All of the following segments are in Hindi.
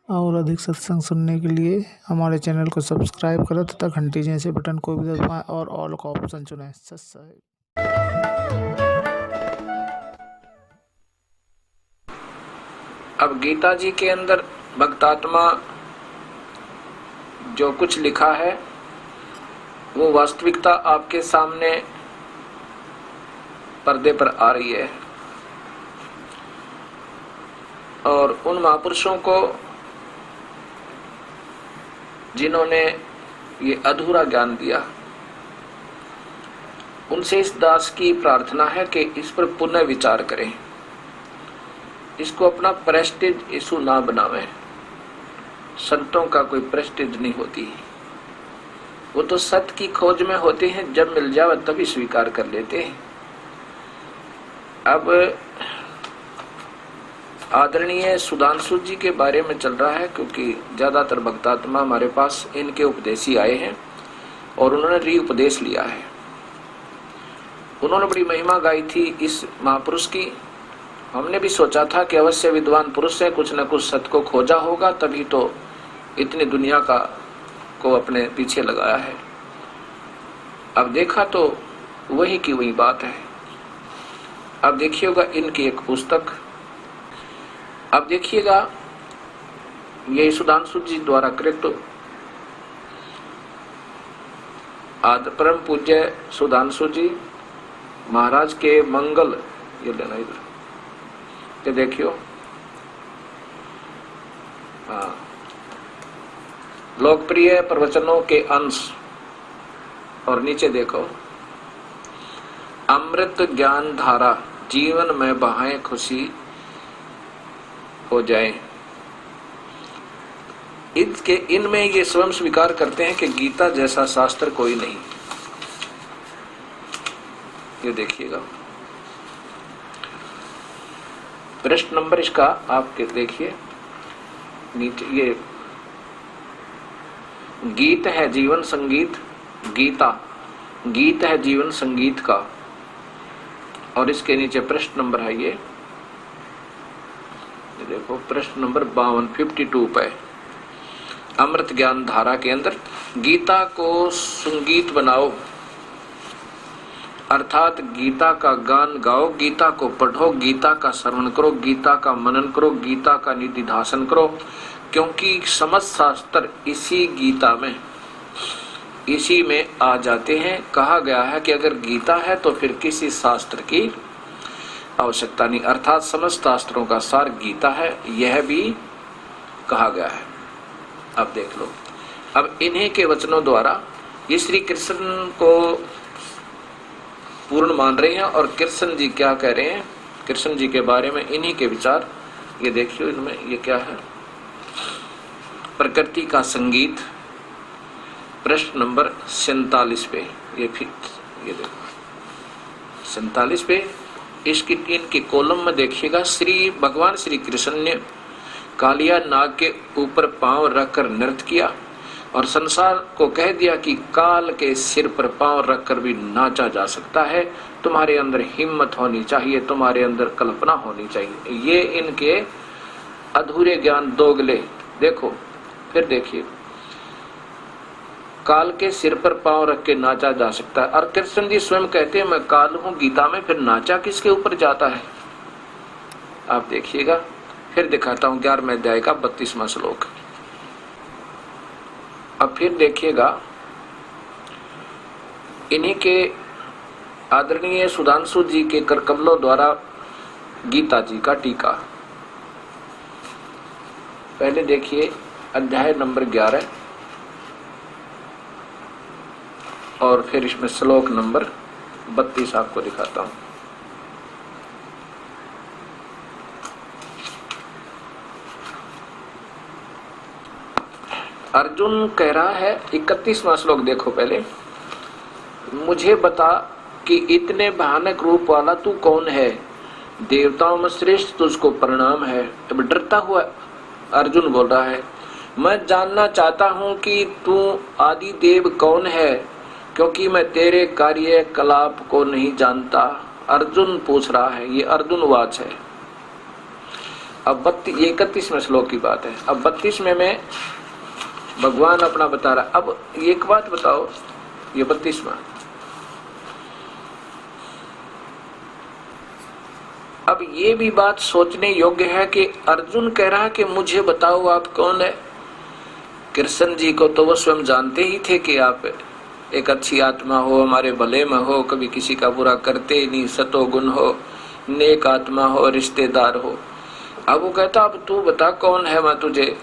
और अधिक सत्संग सुनने के लिए हमारे चैनल को सब्सक्राइब करें तथा घंटी जैसे बटन को भी दबाएं और ऑल का ऑप्शन चुनें। सत्संग। अब गीता जी के अंदर भक्तात्मा जो कुछ लिखा है वो वास्तविकता आपके सामने पर्दे पर आ रही है। और उन महापुरुषों को जिन्होंने ये अधूरा ज्ञान दिया, उनसे इस दास की प्रार्थना है कि इस पर पुनः विचार करें, इसको अपना प्रेस्टीज इशू ना बनावें। संतों का कोई प्रेस्टीज नहीं होती, वो तो सत्य की खोज में होते हैं, जब मिल जाए तभी स्वीकार कर लेते हैं। अब आदरणीय सुधांशु जी के बारे में चल रहा है, क्योंकि ज्यादातर भक्तात्मा हमारे पास इनके उपदेशी आए हैं और उन्होंने री उपदेश लिया है। उन्होंने बड़ी महिमा गाई थी इस महापुरुष की। हमने भी सोचा था कि अवश्य विद्वान पुरुष है, कुछ न कुछ सत्य को खोजा होगा, तभी तो इतनी दुनिया को अपने पीछे लगाया है। अब देखा तो वही की वही बात है। अब देखिएगा इनकी एक पुस्तक, अब देखिएगा ये सुधांशु जी द्वारा कृत आदि परम पूज्य सुधांशु जी महाराज के मंगल, ये लेना इधर, ये देखियो, हाँ, लोकप्रिय प्रवचनों के अंश, और नीचे देखो अमृत ज्ञान धारा जीवन में बहाए खुशी हो जाए। इनमें ये स्वयं स्वीकार करते हैं कि गीता जैसा शास्त्र कोई नहीं। ये देखिएगा प्रश्न नंबर इसका आपके देखिए नीचे, ये गीत है जीवन संगीत, गीता गीत है जीवन संगीत का, और इसके नीचे प्रश्न नंबर है ये देखो प्रश्न नंबर 52 पे अमृत ज्ञान धारा के अंदर गीता को संगीत बनाओ, अर्थात गीता का गान गाओ, गीता को पढ़ो, गीता का श्रवण करो, गीता का मनन करो, गीता का निधिध्यासन करो, क्योंकि समस्त शास्त्र इसी गीता में, इसी में आ जाते हैं। कहा गया है कि अगर गीता है तो फिर किसी शास्त्र की आवश्यकता नहीं, अर्थात समस्त शास्त्रों का सार गीता है, यह भी कहा गया है। अब देख लो, अब इन्हीं के वचनों द्वारा ये श्री कृष्ण को पूर्ण मान रहे हैं, और कृष्ण जी क्या कह रहे हैं कृष्ण जी के बारे में, इन्हीं के विचार ये देखियो। इनमें ये क्या है, प्रकृति का संगीत, प्रश्न नंबर 47 पे, ये फिर ये देखो 47 पे इसकी इनके कॉलम में देखिएगा, श्री भगवान श्री कृष्ण ने कालिया नाग के ऊपर पांव रखकर नृत्य किया और संसार को कह दिया कि काल के सिर पर पांव रखकर भी नाचा जा सकता है। तुम्हारे अंदर हिम्मत होनी चाहिए, तुम्हारे अंदर कल्पना होनी चाहिए। ये इनके अधूरे ज्ञान दोगले। देखो फिर देखिए, काल के सिर पर पांव रख के नाचा जा सकता है, और कृष्ण जी स्वयं कहते हैं मैं काल हूं गीता में, फिर नाचा किसके ऊपर जाता है। आप देखिएगा, फिर दिखाता हूं 11वें अध्याय का 32वां श्लोक। अब फिर देखिएगा इन्हीं के आदरणीय सुधांशु जी के करकमलों द्वारा गीता जी का टीका। पहले देखिए अध्याय नंबर 11 और फिर इसमें श्लोक नंबर 32 आपको दिखाता हूं। अर्जुन कह रहा है, 31वां श्लोक देखो पहले, मुझे बता कि इतने भयानक रूप वाला तू कौन है, देवताओं में श्रेष्ठ तुझको प्रणाम है। अब डरता हुआ अर्जुन बोल रहा है, मैं जानना चाहता हूं कि तू आदि देव कौन है, क्योंकि मैं तेरे कार्यकलाप को नहीं जानता। अर्जुन पूछ रहा है, ये अर्जुन वाच है। अब 31वें श्लोक की बात है। अब 32वें में भगवान अपना बता रहा। अब एक बात बताओ, ये 32वां, अब ये भी बात सोचने योग्य है कि अर्जुन कह रहा है कि मुझे बताओ आप कौन है। कृष्ण जी को तो वो स्वयं जानते ही थे कि आप एक अच्छी आत्मा हो, हमारे भले में हो, कभी किसी का बुरा करते ही नहीं, सतोगुण हो, नेक आत्मा हो, रिश्तेदार हो। अब वो कहता अब तू बता कौन है मैं तुझे,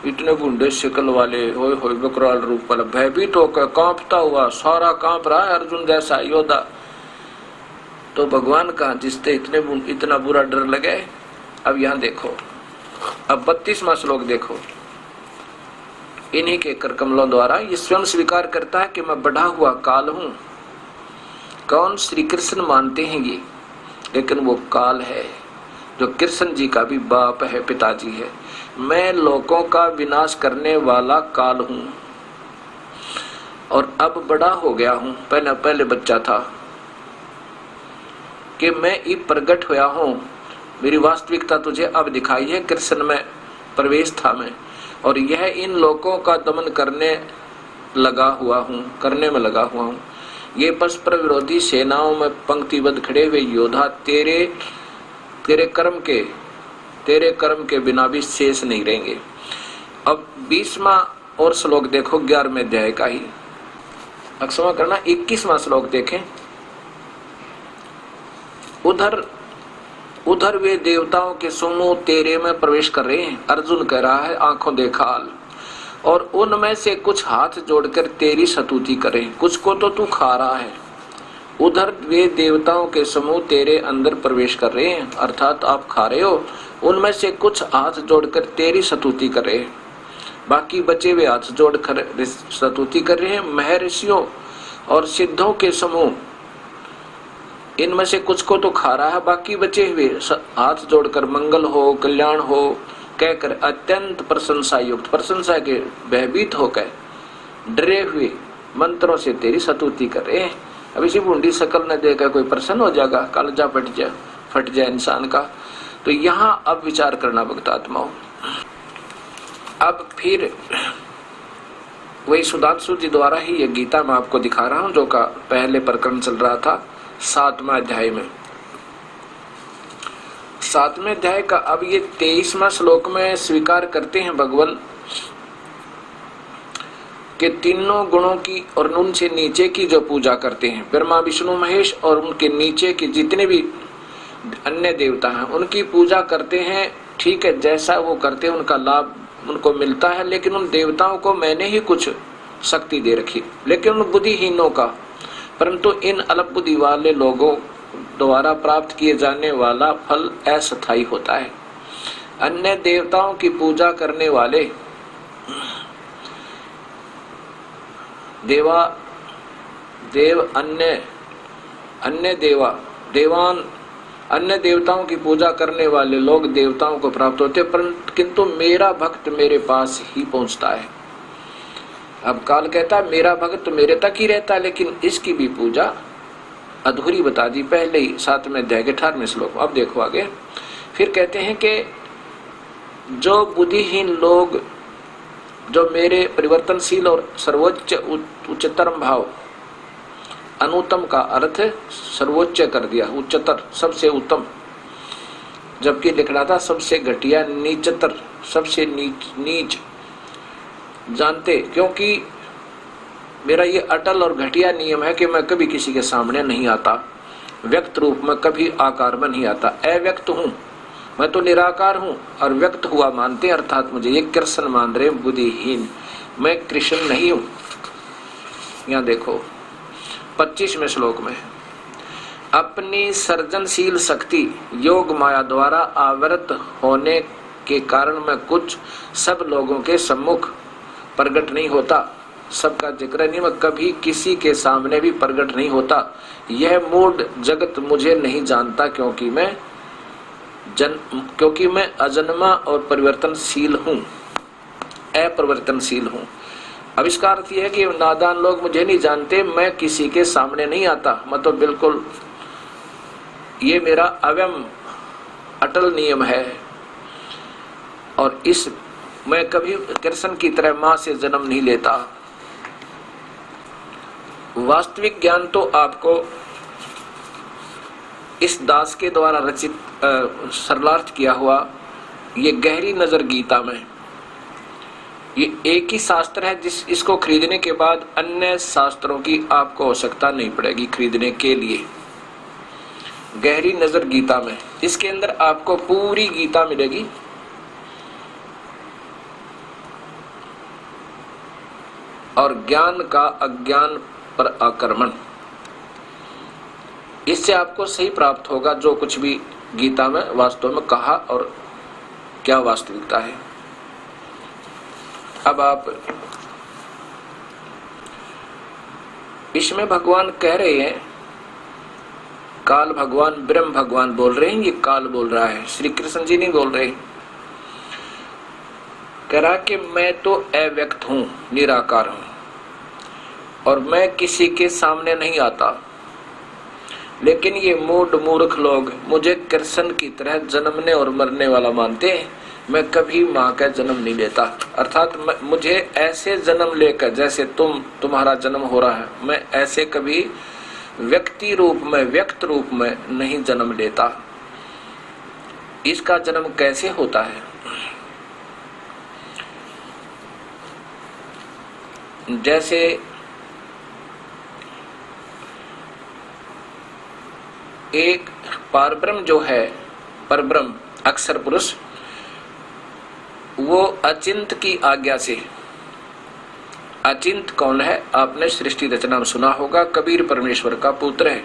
इतने बूढ़े शिकल वाले, होय होय बकराल रूप वाला, भयभीत होकर कांपता हुआ, सारा कांप रहा है अर्जुन जैसा योद्धा। तो भगवान का जिससे इतना बुरा डर लगे। अब यहाँ देखो, अब 32वां श्लोक देखो। इन्हीं के कर कमलों द्वारा ये स्वयं स्वीकार करता है कि मैं बढ़ा हुआ काल हूं। कौन? श्री कृष्ण मानते हैं ये, लेकिन वो काल है जो कृष्ण जी का भी बाप है, पिताजी है। मैं लोगों का विनाश करने वाला काल हूं और अब बड़ा हो गया हूं। पहले बच्चा था कि मैं अब प्रकट हुआ हूं। मेरी वास्तविकता तुझे अब दिखाई है। कृष्ण में प्रवेश था मैं, और यह इन लोगों का दमन करने में लगा हुआ हूं। ये परस्पर विरोधी सेनाओं में पंक्तिबद्ध खड़े हुए योद्धा तेरे कर्म के बिना भी शेष नहीं रहेंगे। अब 20वां और श्लोक देखो, 11वें अध्याय का ही। क्षमा करना, 21वां श्लोक देखें। उधर वे देवताओं के समूह तेरे में प्रवेश कर रहे हैं। अर्जुन कह रहा है आंखों देखाल, और उनमें से कुछ हाथ जोड़कर तेरी स्तुति करें, कुछ को तो तू खा रहा है। उधर वे देवताओं के समूह तेरे अंदर प्रवेश कर रहे हैं, अर्थात आप खा रहे हो। उनमें से कुछ हाथ जोड़कर तेरी स्तुति कर रहे हैं, बाकी बचे हुए हाथ जोड़कर स्तुति कर रहे हैं। महर्षियों और सिद्धों के समूह इनमें से कुछ को तो खा रहा है, बाकी बचे हुए हाथ जोड़कर मंगल हो, कल्याण हो कहकर अत्यंत प्रशंसा युक्त, प्रशंसा के भयभीत होकर डरे हुए मंत्रों से तेरी स्तुति कर रहे हैं। अब इसी बूंदी शकल न देकर कोई प्रसन्न हो जाएगा, कालजा फट जाए इंसान का। तो यहाँ अब विचार करना भक्त आत्माओं। अब फिर वही सुधांशु जी द्वारा ही ये गीता मैं आपको दिखा रहा हूँ, जो का पहले प्रकरण चल रहा था 7वां अध्याय में। 7वें अध्याय का अब ये 23वां श्लोक में स्वीकार करते हैं भगवान के तीनों गुणों की और उनसे नीचे की जो पूजा करते हैं, ब्रह्मा विष्णु महेश और उनके नीचे के जितने भी अन्य देवता हैं उनकी पूजा करते हैं। ठीक है, जैसा वो करते हैं उनका लाभ उनको मिलता है, लेकिन उन देवताओं को मैंने ही कुछ शक्ति दे रखी, लेकिन उन बुद्धिहीनों का, परंतु इन अल्प बुद्धि वाले लोगों द्वारा प्राप्त किए जाने वाला फल अस्थायी होता है। अन्य देवताओं की पूजा करने वाले अन्य देवताओं की पूजा करने वाले लोग देवताओं को प्राप्त होते, परंतु किंतु मेरा भक्त मेरे पास ही पहुंचता है। अब काल कहता है मेरा भक्त मेरे तक ही रहता है, लेकिन इसकी भी पूजा अधूरी बता दी पहले ही 7वें अध्याय के 18वें श्लोक। अब देखो आगे, फिर कहते हैं कि जो बुद्धिहीन लोग, जो मेरे परिवर्तनशील और सर्वोच्च उच्चतरम भाव, अनुत्तम का अर्थ सर्वोच्च कर दिया, उच्चतर सबसे उत्तम, जबकि लिखना था सबसे घटिया, नीचतर सबसे नीच जानते, क्योंकि मेरा ये अटल और घटिया नियम है कि मैं कभी किसी के सामने नहीं आता, व्यक्त रूप में कभी आकार में नहीं आता। अव्यक्त हूँ मैं, तो निराकार हूँ, और व्यक्त हुआ मानते, अर्थात मुझे ये कृष्ण मान रहे बुद्धिहीन, मैं कृष्ण नहीं हूँ। यहाँ देखो 25वें श्लोक में, अपनी सृजनशील शक्ति योग माया द्वारा आवृत होने के कारण मैं कुछ सब लोगों के सम्मुख प्रकट नहीं होता, सबका जिक्र नहीं, मैं कभी किसी के सामने भी प्रकट नहीं होता। यह मूढ़ जगत मुझे नहीं जानता, क्योंकि मैं अजन्मा और परिवर्तनशील हूँ, अपरिवर्तनशील हूँ। अब इसका अर्थ यह है कि नादान लोग मुझे नहीं जानते, मैं किसी के सामने नहीं आता, मतलब बिल्कुल ये मेरा अव्यम अटल नियम है। और इस मैं कभी कृष्ण की तरह मां से जन्म नहीं लेता। वास्तविक ज्ञान तो आपको इस दास के द्वारा रचित सरलार्थ किया हुआ ये गहरी नजर गीता में, ये एक ही शास्त्र है इसको खरीदने के बाद अन्य शास्त्रों की आपको आवश्यकता नहीं पड़ेगी खरीदने के लिए। गहरी नजर गीता में, इसके अंदर आपको पूरी गीता मिलेगी। और ज्ञान का अज्ञान पर आक्रमण, इससे आपको सही प्राप्त होगा जो कुछ भी गीता में वास्तव में कहा और क्या वास्तविकता है। अब आप इसमें भगवान कह रहे हैं, काल भगवान ब्रह्म भगवान बोल रहे हैं, ये काल बोल रहा है, श्री कृष्ण जी नहीं बोल रहे। कह रहा कि मैं तो अव्यक्त हूं, निराकार हूं और मैं किसी के सामने नहीं आता, लेकिन ये मूर्ख लोग मुझे कृष्ण की तरह जन्मने और मरने वाला मानते हैं। मैं कभी मां का जन्म नहीं लेता, अर्थात मुझे ऐसे जन्म लेकर जैसे तुम्हारा जन्म हो रहा है, मैं ऐसे कभी व्यक्ति रूप में व्यक्त रूप में नहीं जन्म लेता। इसका जन्म कैसे होता है? जैसे एक परब्रह्म जो है, परब्रह्म अक्षर पुरुष, वो अचिंत की आज्ञा से, अचिंत कौन है? आपने सृष्टि रचना में सुना होगा, कबीर परमेश्वर का पुत्र है।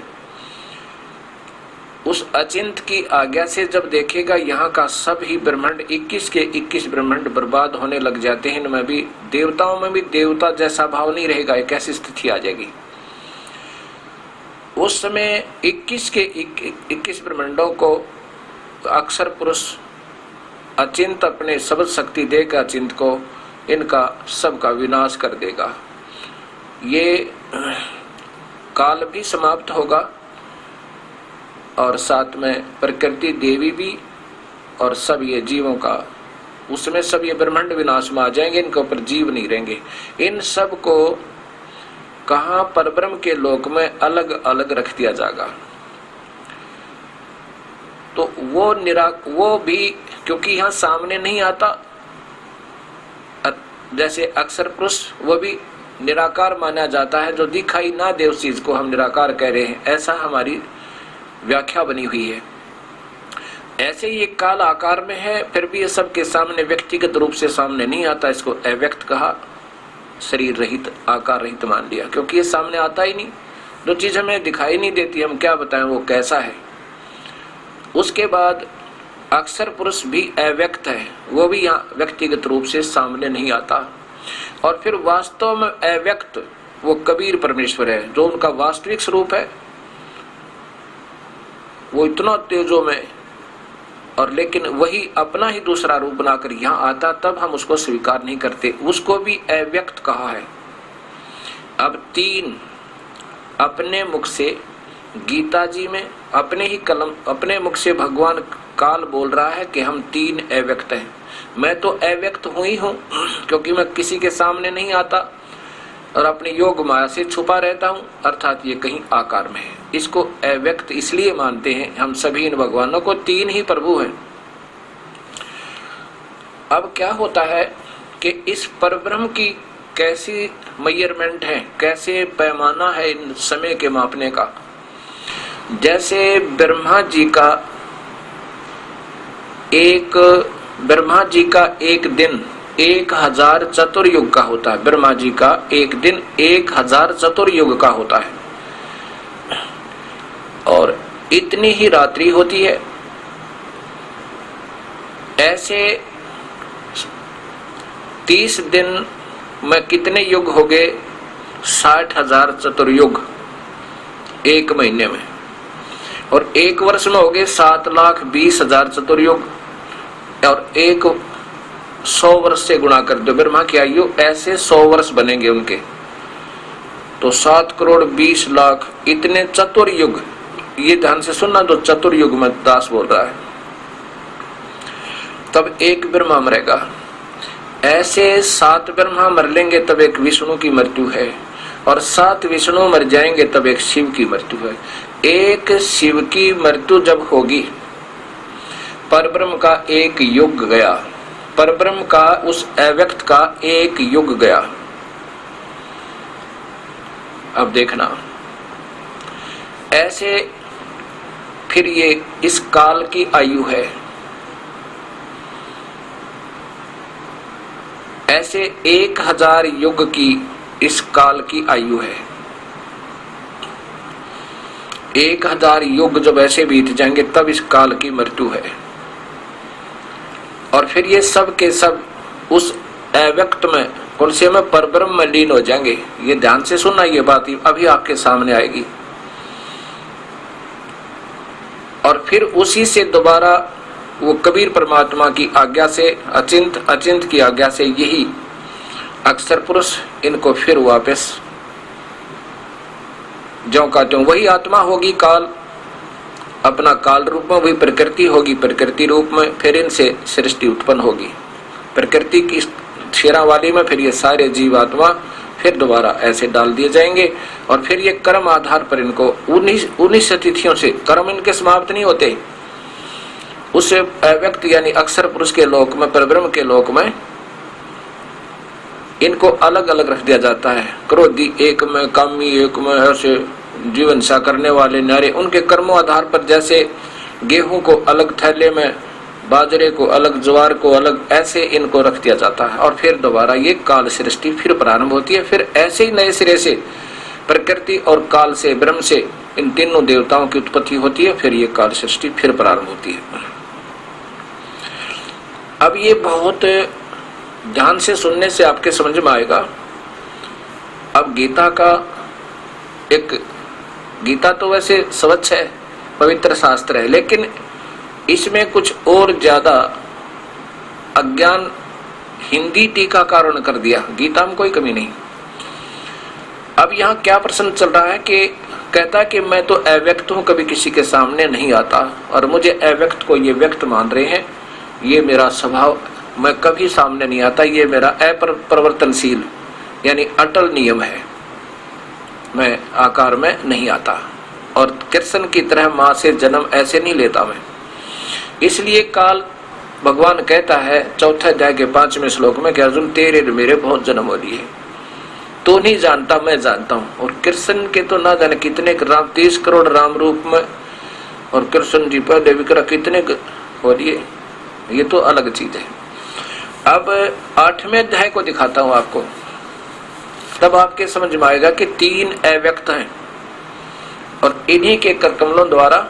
उस अचिंत की आज्ञा से जब देखेगा यहाँ का सब ही ब्रह्मांड 21 के 21 ब्रह्मांड बर्बाद होने लग जाते हैं, इनमें भी देवताओं में भी देवता जैसा भाव नहीं रहेगा, एक ऐसी स्थिति आ जाएगी। उस समय 21 के 21 ब्रह्मांडों को अक्षर पुरुष अचिंत अपने शब्द शक्ति देकर अचिंत को इनका सबका विनाश कर देगा। ये काल भी समाप्त होगा और साथ में प्रकृति देवी भी और सब ये जीवों का, उसमें सब ये ब्रह्मांड विनाश में आ जाएंगे, इनके ऊपर जीव नहीं रहेंगे। इन सब को कहां परब्रह्म के लोक में अलग अलग रख दिया जाएगा। तो वो भी क्योंकि यहां सामने नहीं आता, जैसे अक्षर पुरुष वो भी निराकार माना जाता है, जो दिखाई ना दे उस चीज को हम निराकार कह रहे हैं, ऐसा हमारी व्याख्या बनी हुई है। ऐसे ही एक काल आकार में है, फिर भी ये सबके सामने व्यक्तिगत रूप से सामने नहीं आता, इसको अव्यक्त कहा, शरीर रहित आकार रहित मान लिया, क्योंकि ये सामने आता ही नहीं। जो चीज हमें दिखाई नहीं देती हम क्या बताएं वो कैसा है। उसके बाद अक्षर पुरुष भी अव्यक्त है, वो भी यहाँ व्यक्तिगत रूप से सामने नहीं आता। और फिर वास्तव में अव्यक्त वो कबीर परमेश्वर है, जो उनका वास्तविक स्वरूप है, वो इतना तेजो में, और लेकिन वही अपना ही दूसरा रूप बनाकर यहाँ आता, तब हम उसको स्वीकार नहीं करते, उसको भी अव्यक्त कहा है। अब 3 अपने मुख से गीता जी में अपने ही कलम अपने मुख से भगवान काल बोल रहा है कि हम 3 अव्यक्त हैं। मैं तो अव्यक्त हूं ही हूं, क्योंकि मैं किसी के सामने नहीं आता और अपने योग माया से छुपा रहता हूं, अर्थात ये कहीं आकार में है। इसको अव्यक्त इसलिए मानते हैं हम सभी इन भगवानों को, 3 ही प्रभु हैं। अब क्या होता है कि इस परब्रह्म की कैसी मेजरमेंट है, कैसे पैमाना है इन समय के मापने का। जैसे ब्रह्मा जी का एक दिन 1000 चतुर्युग का होता है। ब्रह्मा जी का एक दिन 1000 चतुर्युग का होता है, और इतनी ही रात्रि होती है। ऐसे 30 दिन में कितने युग हो गए? 60,000 चतुर्युग एक महीने में, और एक वर्ष में हो गए 7,20,000 चतुर्युग, और 100 वर्ष से गुणा कर दो ब्रह्मा की आयु, ऐसे 100 वर्ष बनेंगे उनके, तो 7,20,00,000 इतने चतुर्युग। ये ध्यान से सुनना, जो चतुर्युग में दास बोल रहा है। तब एक ब्रह्मा मरेगा। ऐसे 7 ब्रह्मा मर लेंगे तब एक विष्णु की मृत्यु है, और 7 विष्णु मर जाएंगे तब एक शिव की मृत्यु है। एक शिव की मृत्यु जब होगी, परब्रह्म का एक युग गया, परब्रह्म का उस अव्यक्त का एक युग गया। अब देखना, ऐसे फिर ये इस काल की आयु है, ऐसे 1000 युग की इस काल की आयु है। 1000 युग जब ऐसे बीत जाएंगे तब इस काल की मृत्यु है। और फिर ये सब के सब उस अव्यक्त में, कौन से में, परब्रह्म में लीन हो जाएंगे। ये ध्यान से सुनना, ये बात अभी आपके सामने आएगी। और फिर उसी से दोबारा वो कबीर परमात्मा की आज्ञा से, अचिंत अचिंत की आज्ञा से, यही अक्षर पुरुष इनको फिर वापस ज्यों का त्यों वही आत्मा होगी, काल अपना काल रूप में, वही प्रकृति होगी प्रकृति रूप में, फिर इनसे सृष्टि उत्पन्न होगी। प्रकृति की शेरा वाली में फिर ये सारे जीव आत्मा फिर दोबारा ऐसे डाल दिए जाएंगे। और फिर ये कर्म आधार पर इनको 19 तिथियों से कर्म इनके समाप्त नहीं होते। उस अव्यक्त यानी अक्षर पुरुष के लोक में, परब्रह्म के लोक में इनको अलग अलग रख दिया जाता है। क्रोधी एक में, कामी एक में, ऐसे जीवन सा करने वाले नारे, उनके कर्मों आधार पर जैसे गेहूं को अलग थैले में, बाजरे को अलग, ज्वार को अलग, ऐसे इनको रख दिया जाता है। और फिर दोबारा ये काल सृष्टि फिर प्रारंभ होती है। फिर ऐसे ही नए सिरे से प्रकृति और काल से, ब्रह्म से इन तीनों देवताओं की उत्पत्ति होती है। फिर ये काल सृष्टि फिर प्रारंभ होती है। अब ये बहुत ध्यान से सुनने से आपके समझ में आएगा। अब गीता का एक, गीता तो वैसे स्वच्छ है, पवित्र शास्त्र है, लेकिन इसमें कुछ और ज्यादा अज्ञान हिंदी टीकाकारों ने कर दिया। गीता में कोई कमी नहीं। अब यहाँ क्या प्रश्न चल रहा है कि कहता है कि मैं तो अव्यक्त हूं, कभी किसी के सामने नहीं आता, और मुझे अव्यक्त को ये व्यक्त मान रहे हैं, ये मेरा स्वभाव, मैं कभी सामने नहीं आता, ये मेरा अपरिवर्तनशील यानी अटल नियम है, मैं आकार में नहीं आता, और कृष्ण की तरह मां से जन्म ऐसे नहीं लेता मैं। इसलिए काल भगवान कहता है 4 अध्याय के 5वें श्लोक में कि अर्जुन तेरे मेरे बहुत जन्म हो लिए, तो नहीं जानता मैं जानता हूं। और कृष्ण के तो ना जाने कितने 30 करोड़ राम रूप में, और कृष्ण जी पहले विक्रम कितने हो लिए, ये तो अलग चीज है। अब 8वें अध्याय को दिखाता हूं आपको, तब आपके समझ में आएगा कि 3 अव्यक्त हैं, और इन्हीं के कर कमलों द्वारा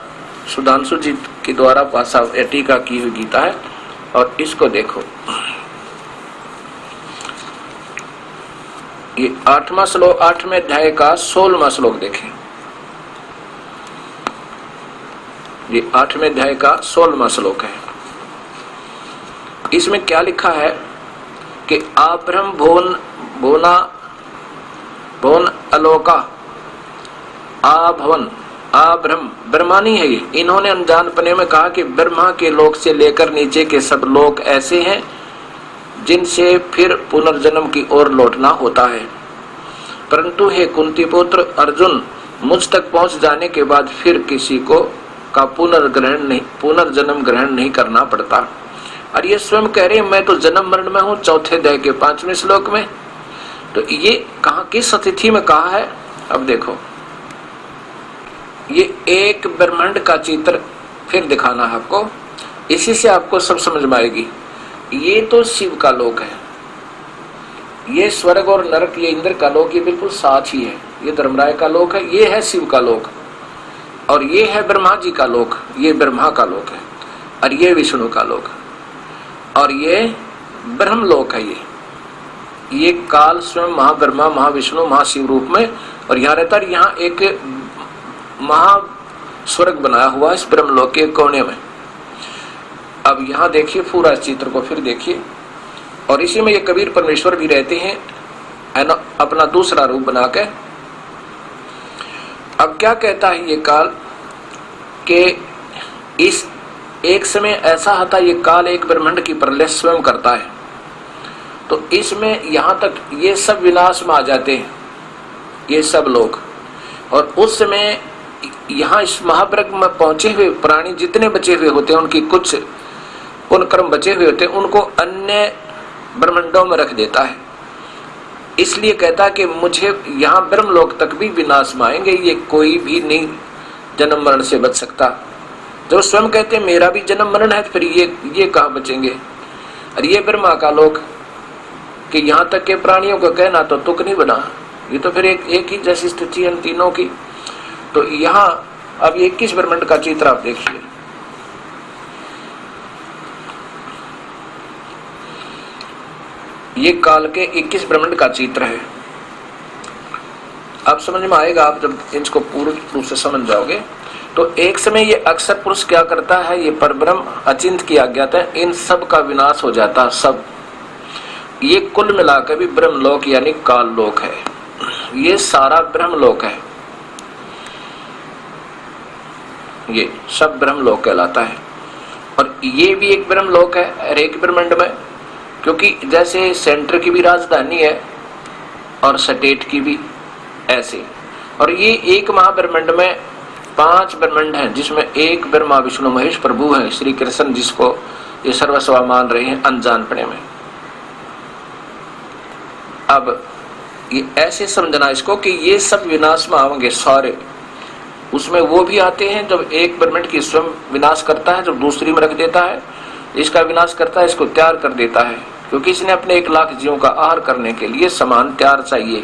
सुधांशु जी के द्वारा भाषा टीका की हुई गीता है। और इसको देखो, ये 8वां श्लोक, 8वें अध्याय का 16वां श्लोक देखें। ये 8वें अध्याय का 16वां श्लोक है। इसमें क्या लिखा है कि आब्रह्म भुवन भुवना भुवन अलोका आभवन आब्रह्म, ब्रह्मा नहीं है ये। इन्होंने अनजानपने में कहा कि ब्रह्मा के लोक से लेकर नीचे के सब लोक ऐसे हैं जिनसे फिर पुनर्जन्म की ओर लौटना होता है। परंतु हे कुंती पुत्र अर्जुन, मुझ तक पहुंच जाने के बाद फिर किसी को का पुनर्जन्म ग्रहण नहीं करना पड़ता। और ये स्वयं कह रहे हैं मैं तो जन्म मरण में हूं, 4 अध्याय के 5वें श्लोक में। तो ये कहा, किस अतिथि में कहा है? अब देखो, ये एक ब्रह्मांड का चित्र फिर दिखाना है आपको, इसी से आपको सब समझ में आएगी। ये तो शिव का लोक है, ये स्वर्ग और नरक, ये इंद्र का लोक, ये बिल्कुल साथ ही है। ये धर्मराय का लोक है, ये है शिव का लोक, और ये है ब्रह्मा जी का लोक, ये ब्रह्मा का लोक है, और ये विष्णु का लोक, और ये ब्रह्म लोक है। ये काल स्वयं महाब्रह्मा, महाविष्णु, महाशिव रूप में, और यहाँ रहता है। यहाँ एक महा स्वर्ग बनाया हुआ इस ब्रह्म लोक के कोने में। अब यहाँ देखिए पूरा इस चित्र को फिर देखिए, और इसी में ये कबीर परमेश्वर भी रहते हैं अपना दूसरा रूप बना के। अब क्या कहता है ये काल के इस एक समय ऐसा आता ये काल एक ब्रह्मांड की प्रलय स्वयं करता है, तो इसमें यहां तक ये सब विनाश में आ जाते हैं, ये सब लोग। और उस समय यहाँ इस महावर्ग में पहुंचे हुए प्राणी जितने बचे हुए होते हैं, उनकी कुछ उन कर्म बचे हुए होते हैं, उनको अन्य ब्रह्मांडों में रख देता है। इसलिए कहता है कि मुझे यहाँ ब्रह्मलोक तक भी विनाश में आएंगे, ये कोई भी नहीं जन्म मरण से बच सकता। जो स्वयं कहते हैं मेरा भी जन्म मरण है, फिर ये कहाँ बचेंगे। और ये ब्रह्मा का लोक कि यहाँ तक के प्राणियों का कहना तो तुक नहीं बना, ये तो फिर एक ही जैसी स्थिति है तीनों की। तो यहाँ अब 21 ब्रह्मांड का चित्र आप देखिए। ये काल के 21 ब्रह्मांड का चित्र है। अब समझ में आएगा आप जब इसको पूर्ण रूप से समझ जाओगे। तो एक समय ये अक्षर पुरुष क्या करता है, ये परब्रह्म अचिंत की अज्ञात है, इन सब का विनाश हो जाता सब। ये कुल मिलाकर भी ब्रह्मलोक यानी काल लोक है, ये सारा ब्रह्मलोक है, ये सब ब्रह्मलोक कहलाता है। और ये भी एक ब्रह्मलोक है हर एक ब्रह्मांड में, क्योंकि जैसे सेंटर की भी राजधानी है और स्टेट की भी ऐसे। और ये एक महाब्रह्मांड में 5 ब्रह्मांड हैं, जिसमें एक ब्रह्मा विष्णु महेश प्रभु है, श्री कृष्ण, जिसको ये सर्वस्व मान रहे हैं अनजानपने में। अब ये ऐसे समझना इसको कि ये सब विनाश में आएंगे सारे। उसमें वो भी आते हैं जब एक ब्रह्मांड की स्वयं विनाश करता है, जब दूसरी में रख देता है, इसका विनाश करता है, इसको तैयार कर देता है, क्योंकि इसने अपने 1 लाख जीवों का आहार करने के लिए सामान तैयार चाहिए।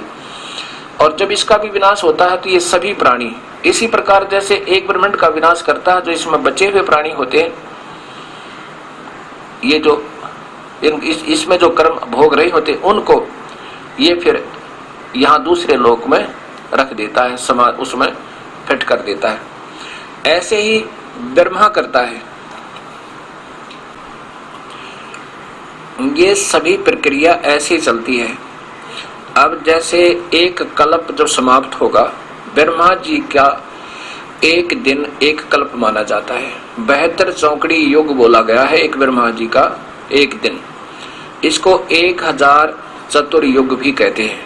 और जब इसका भी विनाश होता है तो ये सभी प्राणी इसी प्रकार जैसे एक ब्रह्मांड का विनाश करता है, जो इसमें बचे हुए प्राणी होते हैं, ये जो इसमें जो कर्म भोग रहे होते हैं, उनको ये फिर यहाँ दूसरे लोक में रख देता है, उसमें फिट कर देता है। ऐसे ही ब्रह्मा करता है। ये सभी प्रक्रिया ऐसे ही चलती है। अब जैसे एक कल्प जब समाप्त होगा, ब्रह्मा जी का एक दिन एक कल्प माना जाता है। 72 चौकड़ी युग बोला गया है एक ब्रह्मा जी का एक दिन। इसको 1000 चतुर्युग भी कहते हैं,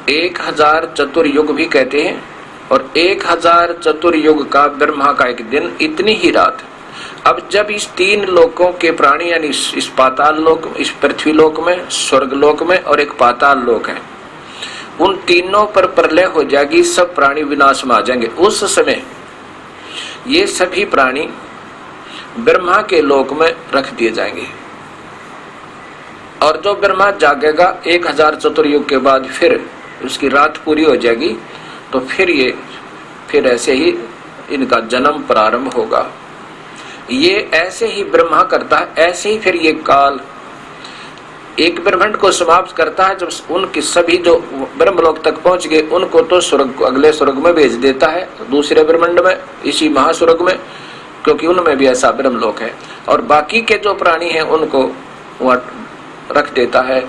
1000 चतुर्युग भी कहते हैं। और 1000 चतुर्युग का ब्रह्मा का एक दिन, इतनी ही रात। अब जब इस 3 लोकों के प्राणी यानी इस पाताल लोक, इस पृथ्वी लोक में, स्वर्ग लोक में और एक पाताल लोक है, उन तीनों पर प्रलय हो जाएगी, सब प्राणी विनाश में आ जाएंगे। उस समय ये सभी प्राणी ब्रह्मा के लोक में रख दिए जाएंगे। और जो ब्रह्मा जागेगा 1000 चतुर्युग के बाद, फिर उसकी रात पूरी हो जाएगी, तो फिर ऐसे ही इनका जन्म प्रारंभ होगा। ये ऐसे ही ब्रह्मा करता है। ऐसे ही फिर ये काल एक ब्रह्मांड को समाप्त करता है। जब उनके सभी जो ब्रह्मलोक तक पहुंच गए, उनको तो स्वर्ग को, अगले स्वर्ग में भेज देता है, दूसरे ब्रह्मांड में, इसी महास्वर्ग में, क्योंकि उनमें भी ऐसा ब्रह्मलोक है। और बाकी के जो प्राणी हैं उनको वहां रख देता है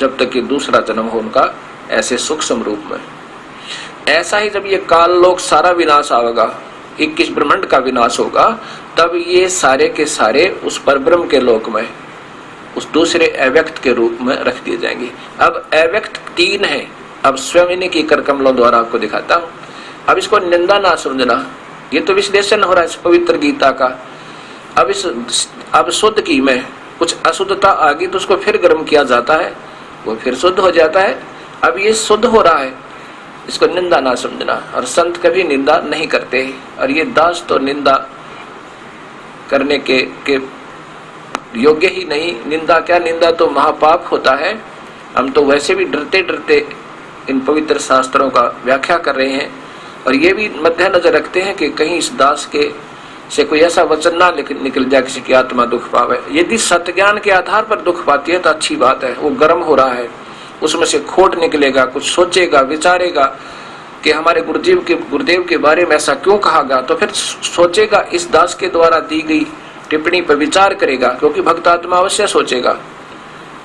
जब तक कि दूसरा जन्म हो उनका, ऐसे सूक्ष्म रूप में। ऐसा ही जब ये काल लोक सारा विनाश आएगा, 21 ब्रह्मांड का विनाश होगा, तब ये सारे के सारे उस परब्रह्म के लोक में, उस दूसरे अव्यक्त के रूप में रख दिए जाएंगे। अब अव्यक्त 3 है। अब स्वयं इन्हीं की कर कमलों द्वारा आपको दिखाता हूं। अब इसको निंदा ना समझना, ये तो विश्लेषण हो रहा है इस पवित्र गीता का। अब शुद्ध की में कुछ अशुद्धता आ गई तो उसको फिर गर्म किया जाता है, वो फिर शुद्ध हो जाता है। अब ये शुद्ध हो रहा है, इसको निंदा ना समझना। और संत कभी निंदा नहीं करते, और ये दास तो निंदा करने के योग्य ही नहीं। निंदा क्या, निंदा तो महापाप होता है। हम तो वैसे भी डरते डरते इन पवित्र शास्त्रों का व्याख्या कर रहे हैं, और ये भी मद्देनजर रखते हैं कि कहीं इस दास के से कोई ऐसा वचन ना निकल जाए किसी की आत्मा दुख पावे। यदि सत्य ज्ञान के आधार पर दुख पाती है तो अच्छी बात है। वो गर्म हो रहा है, उसमें से खोट निकलेगा, कुछ सोचेगा, विचारेगा कि हमारे गुरुदेव के बारे में ऐसा क्यों कहा गया, तो फिर सोचेगा, इस दास के द्वारा दी गई टिप्पणी पर विचार करेगा, क्योंकि भक्त आत्मा अवश्य सोचेगा,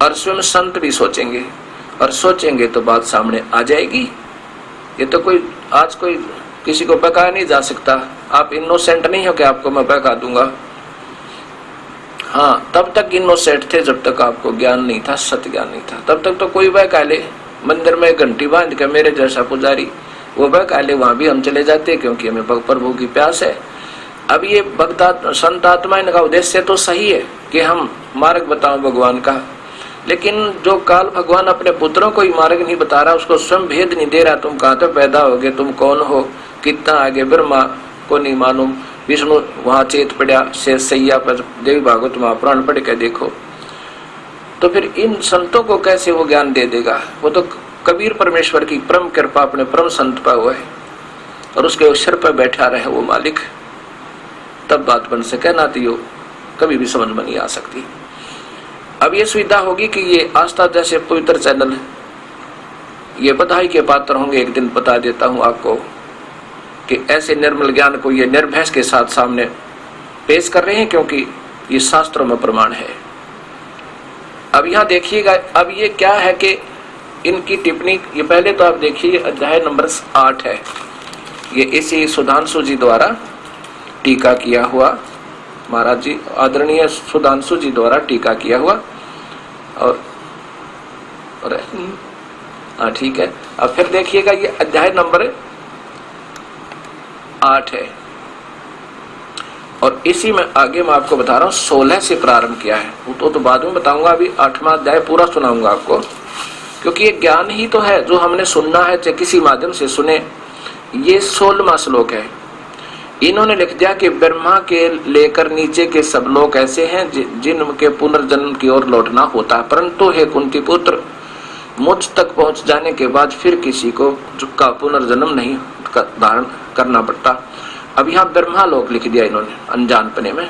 और स्वयं संत भी सोचेंगे, और सोचेंगे तो बात सामने आ जाएगी। ये तो कोई आज कोई किसी को बहकाया नहीं जा सकता। आप इनोसेंट नहीं हो कि आपको मैं बहका दूंगा। हाँ, तब तक इनोसेंट थे जब तक आपको ज्ञान नहीं था, सत्य ज्ञान नहीं था। तब तक तो कोई बहका ले, मंदिर में घंटी बांध के मेरे जैसा पुजारी वो बहका ले, वहां भी हम चले जाते क्योंकि हमें प्रभु की प्यास है। अब ये भक्त संत आत्मा, इनका उद्देश्य तो सही है कि हम मार्ग बताओ भगवान का, लेकिन जो काल भगवान अपने पुत्रों को ही मार्ग नहीं बता रहा, उसको स्वयं भेद नहीं दे रहा। तुम कहाँ तो पैदा होगे, तुम कौन हो, कितना आगे, ब्रह्मा को नहीं मालूम, विष्णु वहां चेत पड़ा शेष सैया पर, देवी भागवत महापुराण पढ़ के देखो। तो फिर इन संतों को कैसे वो ज्ञान दे देगा? वो तो कबीर परमेश्वर की परम कृपा अपने परम संत पर हुआ है और उसके सिर पर बैठा रहे वो मालिक, तब बात बन सके, ना तो यो कभी भी समझ में नहीं आ सकती। अब ये सुविधा होगी कि ये आस्था जैसे पवित्र चैनल ये बधाई के पात्र होंगे। एक दिन बता देता हूं आपको कि ऐसे निर्मल ज्ञान को ये निर्भय के साथ सामने पेश कर रहे हैं, क्योंकि ये शास्त्रों में प्रमाण है। अब यहाँ देखिएगा, अब ये क्या है कि इनकी टिप्पणी, ये पहले तो आप देखिए अध्याय नंबर 8 है, ये इसी सुधांशु जी द्वारा टीका किया हुआ, महाराज जी आदरणीय सुधांशु जी द्वारा टीका किया हुआ। और हाँ ठीक है। अब फिर देखिएगा ये अध्याय नंबर 8 है और इसी में आगे मैं आपको बता रहा हूँ 16 से प्रारंभ किया है। वो तो बाद में बताऊंगा, अभी 8वां अध्याय पूरा सुनाऊंगा आपको, क्योंकि ये ज्ञान ही तो है जो हमने सुनना है, चाहे किसी माध्यम से सुने। ये 16वां श्लोक है। इन्होंने लिख दिया कि ब्रह्मा के लेकर नीचे के सब लोग ऐसे हैं जिनके पुनर्जन्म की ओर लौटना होता है, परंतु हे कुंती पुत्र, मुझ तक पहुंच जाने के बाद फिर किसी को का पुनर्जन्म नहीं धारण करना पड़ता। अब यहाँ ब्रह्मा लोक लिख दिया इन्होंने अनजानपने में,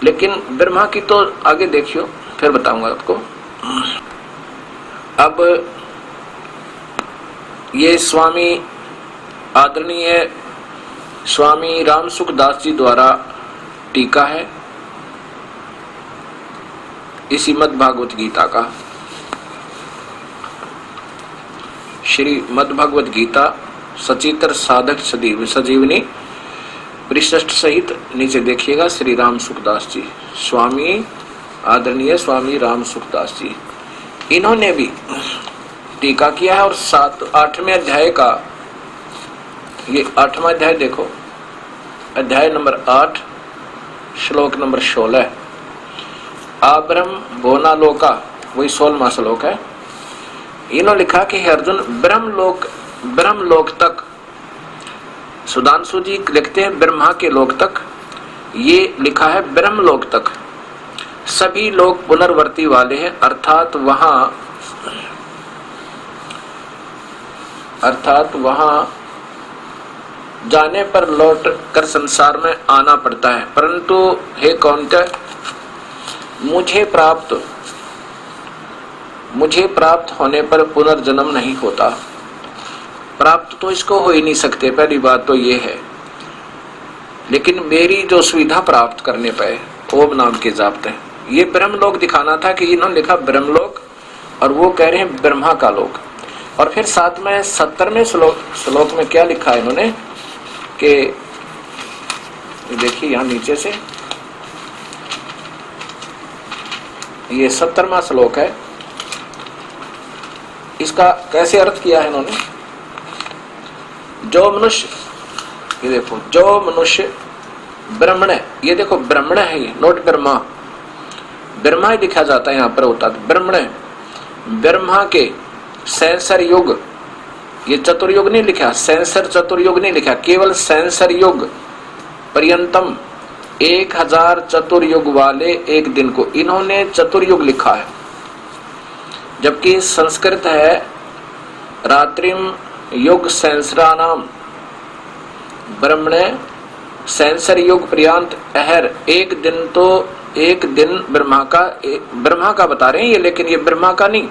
लेकिन ब्रह्मा की तो आगे देखियो, फिर बताऊंगा आपको। अब ये स्वामी आदरणीय स्वामी राम सुखदास जी द्वारा टीका है इसी मद् भागवत गीता का। श्री मद् भागवत गीता सचित्र साधक सजीवनी परिशिष्ट सहित, नीचे देखिएगा श्री राम सुखदास जी, स्वामी आदरणीय स्वामी राम सुखदास जी, इन्होंने भी टीका किया है। और 8वें अध्याय का, ये 8वां अध्याय देखो, अध्याय नंबर 8 श्लोक नंबर 16, आब्रह्म भोना लोका, वही 16वां श्लोक है। इन्होंने लिखा कि हे अर्जुन, ब्रह्म लोक तक, सुधांशु जी लिखते हैं ब्रह्मा के लोक तक, ये लिखा है ब्रह्म लोक तक सभी लोग पुनर्वर्ती वाले हैं, अर्थात वहां जाने पर लौट कर संसार में आना पड़ता है, परंतु हे कौन्तेय, मुझे प्राप्त होने पर पुनर्जन्म नहीं होता। प्राप्त तो इसको हो ही नहीं सकते, पहली बात तो ये है, लेकिन मेरी जो सुविधा प्राप्त करने पर ओम नाम के जापते हैं, ये ब्रह्मलोक दिखाना था कि इन्होंने लिखा ब्रह्मलोक और वो कह रहे हैं ब्रह्मा का लोक। और फिर साथ में 70वें श्लोक में क्या लिखा है इन्होंने कि देखिए यहां नीचे से, ये 70वां श्लोक है, इसका कैसे अर्थ किया है इन्होंने, जो मनुष्य, ये देखो, जो मनुष्य ब्राह्मण है, ये देखो ब्राह्मण है, ये नोट ब्रह्मा, ब्रह्मा ही लिखा जाता है यहाँ पर, होता है ब्राह्मण है। ब्रह्मा के सेंसर युग, ये चतुर्युग नहीं लिखा, सेंसर चतुर्युग नहीं लिखा, केवल सेंसर युग पर्यंतम 1000 चतुर्युग वाले एक दिन को इन्होंने चतुर्युग लिखा है, जबकि संस्कृत है रात्रिम युग सहस्रानाम ब्रह्मणे सेंसर युग पर्यंत अहर, एक दिन, तो एक दिन ब्रह्मा का बता रहे हैं ये, लेकिन ये ब्रह्मा का नहीं,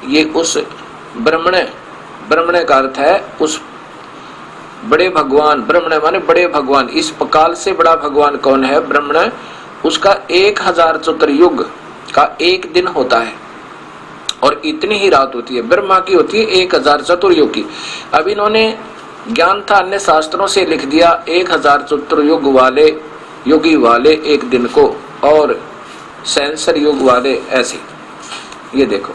ये उस ब्रह्मणे का अर्थ है उस बड़े भगवान, ब्रह्मणे माने बड़े भगवान, इस काल से बड़ा भगवान कौन है, ब्रह्मणे, उसका 1000 चतुर्युग का एक दिन होता है और इतनी ही रात होती है। ब्रह्मा की होती है 1000 चतुर्युग की। अब इन्होंने ज्ञान था अन्य शास्त्रों से लिख दिया 1000 चतुर्युग वाले योगी वाले एक दिन को, और सहस्र युग वाले ऐसे। ये देखो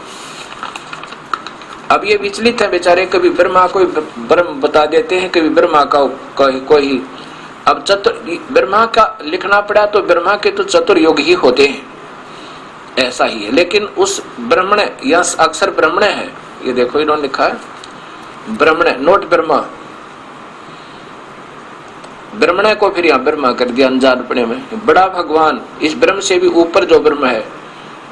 अब ये विचलित है बेचारे, कभी ब्रह्मा को ब्रह्म बता देते हैं, कभी ब्रह्मा का कोई। अब ब्रह्मा का लिखना पड़ा तो ब्रह्मा के तो चतुर्युग ही होते हैं, ऐसा ही है। लेकिन उस ब्रह्मण या अक्षर ब्रह्मण है, ये देखो इन्होंने लिखा है ब्रह्मण, नोट ब्रह्मा। ब्रह्मण को फिर यहाँ ब्रह्मा कर दिया अनजानपने में। बड़ा भगवान, इस ब्रह्म से भी ऊपर जो ब्रह्म है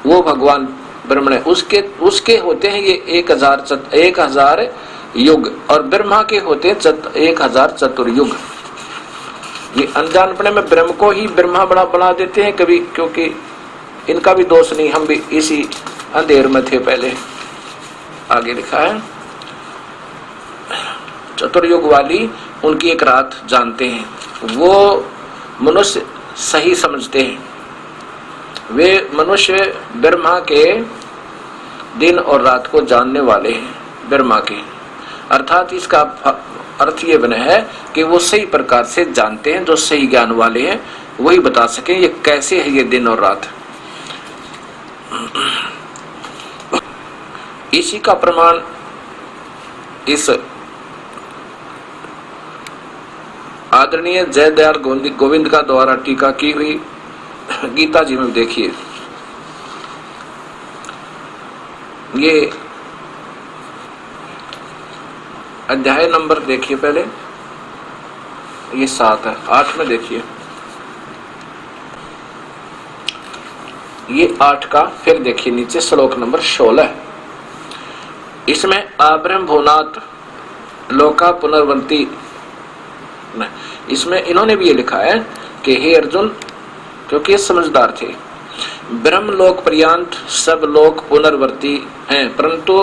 वो भगवान ब्रह्मण है, उसके होते हैं ये 1000 युग, और ब्रह्मा के होते हैं 1000 चतुर्युग। ये अनजानपने में ब्रह्म को ही ब्रह्मा बड़ा बना देते हैं कभी, क्योंकि इनका भी दोष नहीं, हम भी इसी अंधेर में थे पहले। आगे लिखा है चतुर्युग वाली उनकी एक रात जानते हैं, वो मनुष्य सही समझते हैं। वे मनुष्य ब्रह्मा के दिन और रात को जानने वाले हैं, ब्रह्मा के। अर्थात इसका अर्थ ये बना है कि वो सही प्रकार से जानते हैं, जो सही ज्ञान वाले हैं वही बता सकें ये कैसे है ये दिन और रात। इसी का प्रमाण इस आदरणीय जयदयाल गोविंद का द्वारा टीका की हुई गीता जी में देखिए, ये अध्याय नंबर देखिए पहले, ये 7 है, 8 में देखिए, ये 8 का फिर देखिए नीचे श्लोक नंबर 16। इसमें आब्रह्म भुवनात् लोका पुनर्वंती, इसमें इन्होंने भी ये लिखा है कि हे अर्जुन, क्योंकि समझदार थे, ब्रह्म लोक पर्यंत सब लोग पुनर्वर्ती हैं, परंतु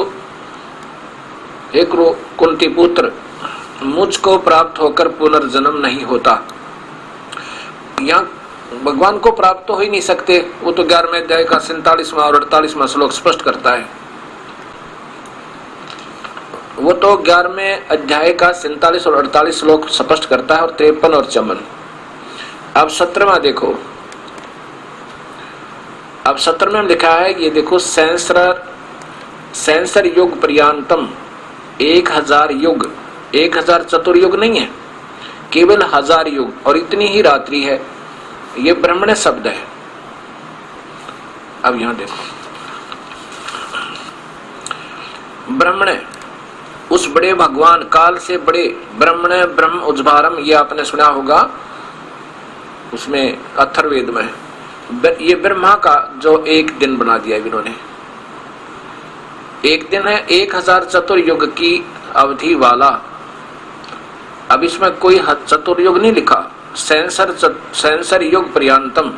हे कुंती पुत्र, मुझको प्राप्त होकर पुनर्जन्म नहीं होता। यहाँ भगवान को प्राप्त तो हो ही नहीं सकते, वो तो 11वें अध्याय का 47वां और 48वां श्लोक स्पष्ट करता है। वो तो 11वें अध्याय का 47 और 48 श्लोक स्पष्ट करता है, और 53 और 54। अब 17वां देखो, अब 17 में लिखा है, ये देखो, सहस्र युग पर्यंतम, 1000 युग, 1000 चतुर्युग नहीं है, केवल 1000 युग, और इतनी ही रात्रि है। ये ब्रह्मण शब्द है। अब यहां देखो, ब्रह्मण उस बड़े भगवान, काल से बड़े ब्रह्मण, ब्रह्म उज्भारम, ये आपने सुना होगा, उसमें अथर्ववेद में ये ब्रह्मा का जो एक दिन बना दिया इन्होंने, एक दिन है 1000 चतुर्युग की अवधि वाला। अब इसमें कोई चतुर्युग नहीं लिखा, सहस्र युग पर्यंतम।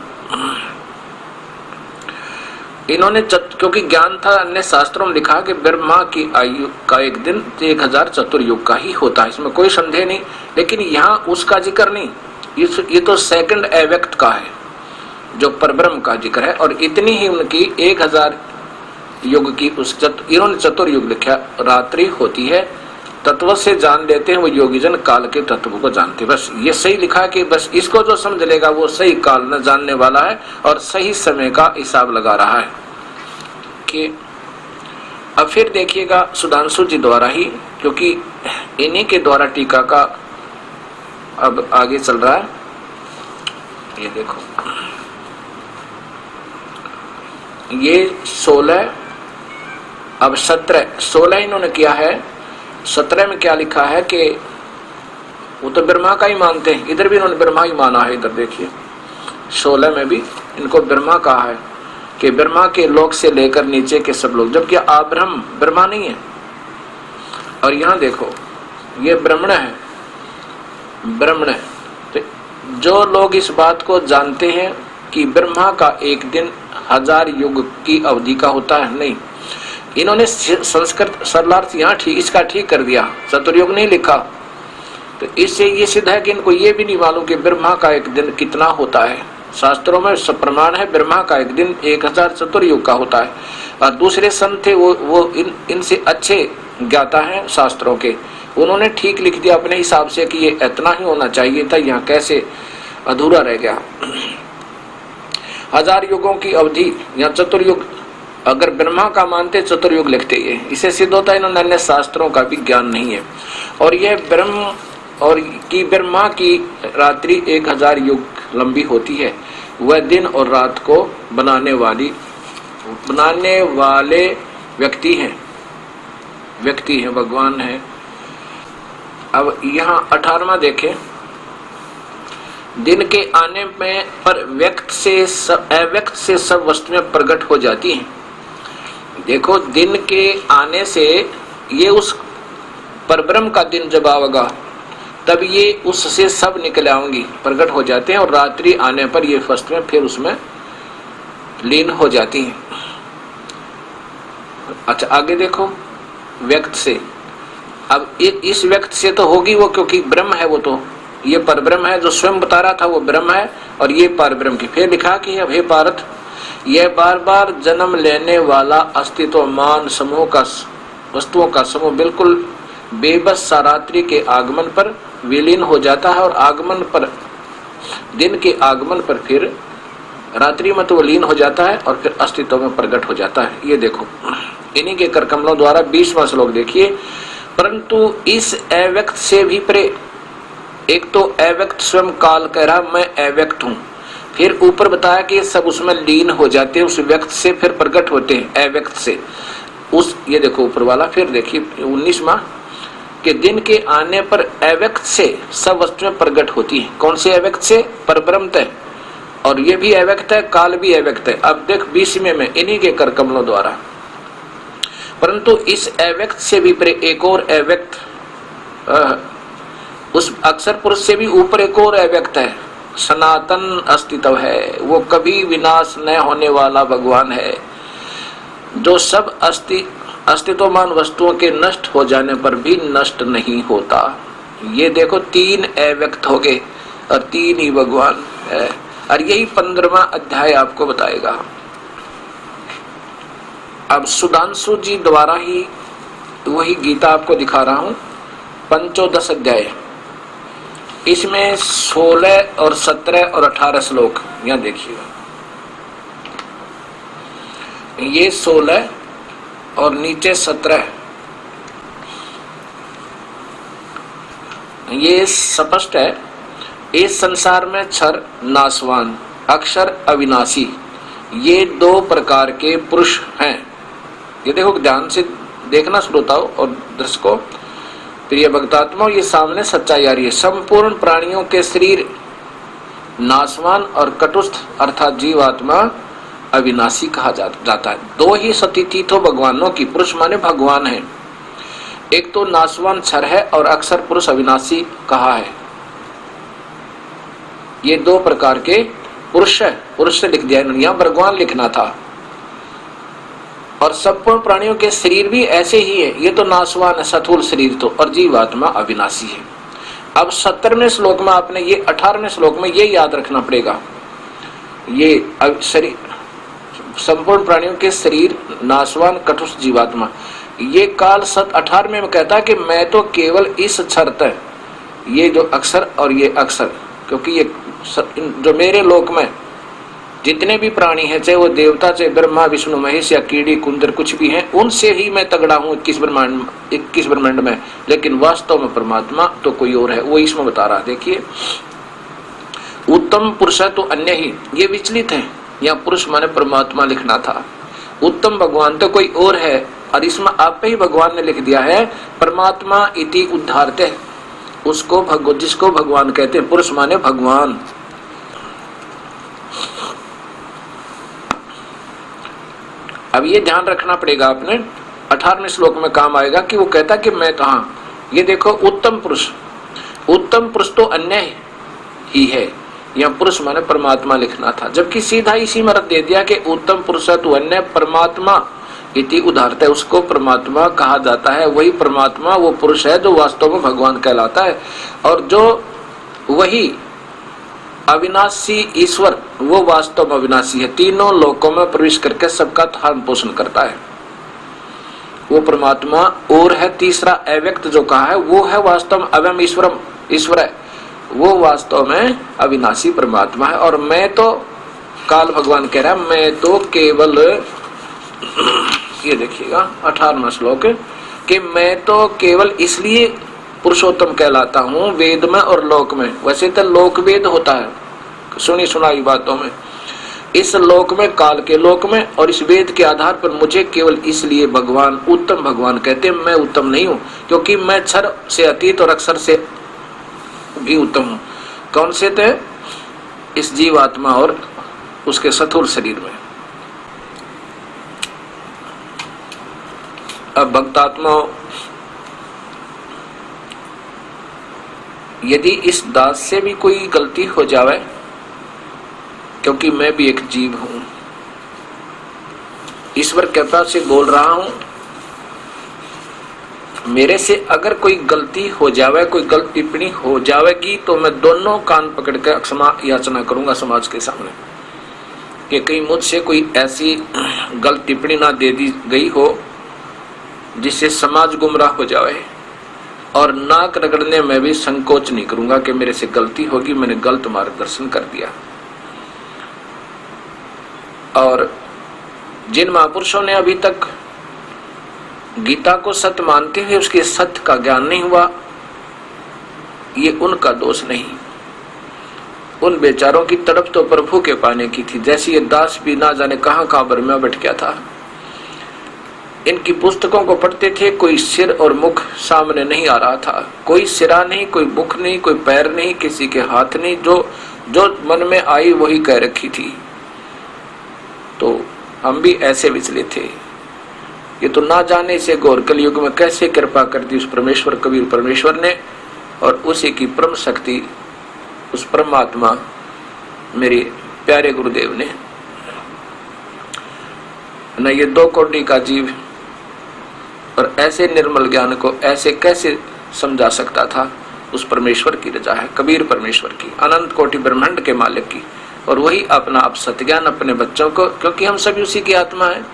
इन्होंने क्योंकि ज्ञान था, अन्य शास्त्रों में लिखा कि ब्रह्मा की आयु का एक दिन 1000 चतुर्युग का ही होता है, इसमें कोई संदेह नहीं। लेकिन यहाँ उसका जिक्र नहीं, ये तो सेकंड अव्यक्त का है, जो परब्रह्म का जिक्र है, और इतनी ही उनकी 1000 युग की इन्होंने चतुर्युग लिखा, रात्रि होती है, तत्व से जान लेते हैं वो योगीजन, काल के तत्व को जानते। बस ये सही लिखा है कि बस इसको जो समझ लेगा वो सही काल न जानने वाला है और सही समय का हिसाब लगा रहा है। कि अब फिर देखिएगा सुधांशु जी द्वारा ही, क्योंकि इन्हीं के द्वारा टीका का अब आगे चल रहा है। ये देखो, ये 16, अब 16 इन्होंने किया है। 17 में क्या लिखा है कि वो तो ब्रह्मा का ही मानते हैं, इधर भी इन्होंने ब्रह्मा ही माना है। इधर देखिए 16 में भी इनको ब्रह्मा कहा है कि ब्रह्मा के लोक से लेकर नीचे के सब लोग, जबकि आब्रह्म ब्रह्मा नहीं है। और यहाँ देखो ये ब्रह्मण है, ब्रह्मण है। तो जो लोग इस बात को जानते हैं कि ब्रह्मा का एक दिन 1000 युग की अवधि का होता है, नहीं, इन्होंने संस्कृत सरलार्थ यहाँ इसका ठीक कर दिया, चतुर्युग नहीं लिखा। तो इससे ये सिद्ध है कि इनको ये भी नहीं मालूम कि ब्रह्मा का एक दिन कितना होता है। शास्त्रों में प्रमाण है ब्रह्मा का एक दिन 1000 चतुर्युग का होता है। और दूसरे संत थे वो इनसे अच्छे ज्ञाता हैं शास्त्रों के, उन्होंने ठीक लिख दिया अपने हिसाब से कि ये इतना ही होना चाहिए था, यहाँ कैसे अधूरा रह गया। 1000 युगों की अवधि या चतुर्युग, अगर ब्रह्मा का मानते चतुर्युग लिखते ये, इसे सिद्ध होता है इन्होंने अन्य शास्त्रों का भी ज्ञान नहीं है। और यह ब्रह्मा की रात्रि 1000 युग लंबी होती है, वह दिन और रात को बनाने वाले व्यक्ति हैं, भगवान है। अब यहाँ 18वां देखें, दिन के आने में पर व्यक्त से अव्यक्त से सब वस्तुएं प्रकट हो जाती हैं। देखो, दिन के आने से ये उस परब्रह्म का दिन जब आवेगा तब ये उससे सब निकल आएंगी, प्रकट हो जाते हैं, और रात्रि आने पर ये वस्तुएं फिर उसमें लीन हो जाती हैं। अच्छा, आगे देखो, व्यक्त से, अब इस व्यक्त से तो होगी वो, क्योंकि ब्रह्म है वो, तो ये परब्रह्म है, जो स्वयं बता रहा था वो ब्रह्म है, और ये परब्रह्म की। फिर लिखा कि अब हे पार्थ, यह बार बार जन्म लेने वाला अस्तित्वमान समूह का वस्तुओं का समूह बिल्कुल बेबस सा रात्रि के आगमन पर विलीन हो जाता है, और आगमन पर, दिन के आगमन पर फिर रात्रि में तो विलीन हो जाता है और फिर अस्तित्व में प्रकट हो जाता है। ये देखो, इन्हीं के कर कमलों द्वारा 20वां श्लोक देखिए। परंतु इस अव्यक्त से भी परे, एक तो अव्यक्त स्वयं काल कह रहा मैं अव्यक्त हूं, फिर ऊपर बताया कि ये सब उसमें लीन हो जाते हैं, उस व्यक्त से फिर प्रकट होते हैं, अव्यक्त से उस, ये देखो ऊपर वाला, फिर देखिए 19वां, कि दिन के आने पर अव्यक्त से सब वस्तुएं प्रकट होती हैं। कौन से अव्यक्त से? परब्रह्म तय, और ये भी अव्यक्त है, काल भी अव्यक्त है। अब देख 20वें में इन्हीं के कर कमलों द्वारा, परंतु इस अव्यक्त से भी परे एक और अव्यक्त, उस अक्षर पुरुष से भी ऊपर एक और अव्यक्त है, सनातन अस्तित्व है, वो कभी विनाश न होने वाला भगवान है, जो सब अस्तित्वमान वस्तुओं के नष्ट हो जाने पर भी नष्ट नहीं होता। ये देखो, 3 अव्यक्त हो गए और 3 ही भगवान है, और यही 15वां अध्याय आपको बताएगा। अब सुधांशु जी द्वारा ही वही गीता आपको दिखा रहा हूं, पंचोदश अध्याय, इसमें 16 और 17 और 18 श्लोक, यहां देखिएगा, ये 16 और नीचे 17, ये स्पष्ट है। इस संसार में क्षर नाशवान, अक्षर अविनाशी, ये 2 प्रकार के पुरुष हैं। ये देखो, ध्यान से देखना श्रोताओं और दर्शकों, प्रिय भक्तात्माओं, ये सामने सच्चाई आ रही है। संपूर्ण प्राणियों के शरीर नाशवान और कटुस्थ अर्थात जीवात्मा अविनाशी कहा जाता है। 2 ही सती तो भगवानों की, पुरुष माने भगवान है, एक तो नाशवान क्षर है और अक्षर पुरुष अविनाशी कहा है। ये 2 प्रकार के पुरुष है, पुरुष से लिख दिया इन्होंने, यहां भगवान लिखना था। और संपूर्ण प्राणियों के शरीर भी ऐसे ही है, ये तो नाशवान है स्थूल शरीर तो, और जीवात्मा अविनाशी है। अब 17वें श्लोक में आपने ये 18वें श्लोक में ये याद रखना पड़ेगा, ये शरीर, संपूर्ण प्राणियों के शरीर नाशवान कटुष्ट जीवात्मा, ये काल 18वें में कहता है कि मैं तो केवल इस क्षरत, ये जो अक्षर और ये अक्षर, क्योंकि ये जो मेरे लोक में जितने भी प्राणी हैं, चाहे वो देवता, चाहे ब्रह्मा विष्णु महेश या कीड़ी कुंदर कुछ भी हैं, उनसे ही मैं तगड़ा हूं 21 ब्रह्मांड में, लेकिन वास्तव में परमात्मा तो कोई और है, वो इसमें बता रहा। देखिए, उत्तम पुरुष है तो अन्य ही, ये विचलित है, यहाँ पुरुष माने परमात्मा लिखना था, उत्तम भगवान तो कोई और है, और इसमें आप ही भगवान ने लिख दिया है परमात्मा इति उद्धारते, उसको जिसको भगवान कहते हैं, पुरुष माने भगवान। अब ये ध्यान रखना पड़ेगा आपने, 18वें श्लोक में काम आएगा कि वो कहता कि मैं तो, हाँ, ये देखो, उत्तम पुरुष तो अन्य ही है, यहाँ पुरुष माने परमात्मा लिखना था, जबकि सीधा इसी में रख दे दिया कि उत्तम पुरुष तो अन्य परमात्मा इति उदाहरता है, उसको परमात्मा कहा जाता है। वही परमात्मा वो पुरुष है जो वास्तव में भगवान कहलाता है, और जो वही अविनाशी ईश्वर वो वास्तव में अविनाशी है, तीनों लोकों में प्रवेश करके सबका धारण पोषण करता है। वो परमात्मा और है। तीसरा अव्यक्त जो कहा है वो है वास्तव में अवयम ईश्वरम, ईश्वर है, वो वास्तव में अविनाशी परमात्मा है। और मैं तो, काल भगवान कह रहा है, मैं तो केवल, ये देखिएगा 18वां श्लोक, कि मैं तो केवल इसलिए पुरुषोत्तम कहलाता हूँ वेद में और लोक में। वैसे तो लोक वेद होता है सुनी सुनाई बातों में, इस लोक में, काल के लोक में, और इस वेद के आधार पर मुझे केवल इसलिए भगवान उत्तम भगवान कहते हैं। मैं उत्तम नहीं हूँ, क्योंकि मैं क्षर से अतीत और अक्षर से भी उत्तम हूँ। कौन से थे? इस जीवात्मा और उसके स्थूल शरीर में। अब भक्तात्मा, यदि इस दास से भी कोई गलती हो जावे, क्योंकि मैं भी एक जीव हूं, ईश्वर कृपा से बोल रहा हूं, मेरे से अगर कोई गलती हो जावे, कोई गलत टिप्पणी हो जावेगी, तो मैं दोनों कान पकड़ कर क्षमा याचना करूंगा समाज के सामने, कि कहीं मुझसे कोई ऐसी गलत टिप्पणी ना दे दी गई हो जिससे समाज गुमराह हो जाए। और नाक रगड़ने में भी संकोच नहीं करूंगा कि मेरे से गलती होगी, मैंने गलत मार्गदर्शन कर दिया। और जिन महापुरुषों ने अभी तक गीता को सत्य मानते हुए उसके सत्य का ज्ञान नहीं हुआ, ये उनका दोष नहीं। उन बेचारों की तड़प तो प्रभु के पाने की थी, जैसे ये दास भी ना जाने कहां कहां पर मैं बैठ गया था। इनकी पुस्तकों को पढ़ते थे, कोई सिर और मुख सामने नहीं आ रहा था, कोई सिरा नहीं, कोई मुख नहीं, कोई पैर नहीं, किसी के हाथ नहीं, जो मन में आई वही कह रखी थी। तो हम भी ऐसे विचले थे। ये तो ना जाने से गौर कलयुग में कैसे कृपा कर दी उस परमेश्वर, कबीर परमेश्वर ने, और उसी की परम शक्ति उस परमात्मा मेरे प्यारे गुरुदेव ने। न ये दो कोटि का जीव और ऐसे निर्मल ज्ञान को ऐसे कैसे समझा सकता था, उस परमेश्वर की रजा है, कबीर परमेश्वर की, अनंत कोटि ब्रह्मांड के मालिक की। और वही अपना आप सत्य अपने बच्चों को, क्योंकि हम सभी उसी की आत्मा है।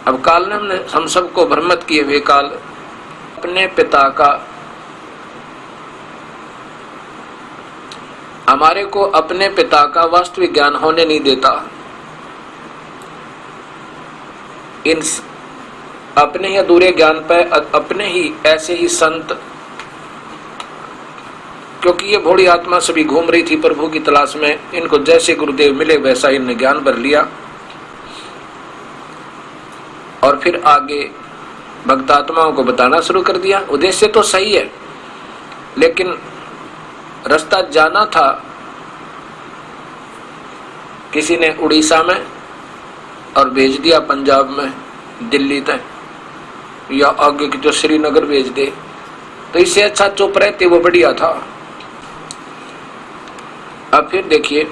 अब काल ने हम सबको भ्रमित किए हुए काल अपने पिता का, हमारे को अपने पिता का वास्तविक ज्ञान होने नहीं देता। इन अपने ही अधूरे ज्ञान पर अपने ही ऐसे ही संत, क्योंकि ये भोली आत्मा सभी घूम रही थी प्रभु की तलाश में, इनको जैसे गुरुदेव मिले वैसा इनने ज्ञान भर लिया। और फिर आगे भक्तात्माओं को बताना शुरू कर दिया। उद्देश्य तो सही है, लेकिन रास्ता जाना था किसी ने उड़ीसा में और भेज दिया पंजाब में, दिल्ली तक, या आगे की जो श्रीनगर भेज दे, तो इससे अच्छा चुप रहते वो बढ़िया था। अब फिर देखिए,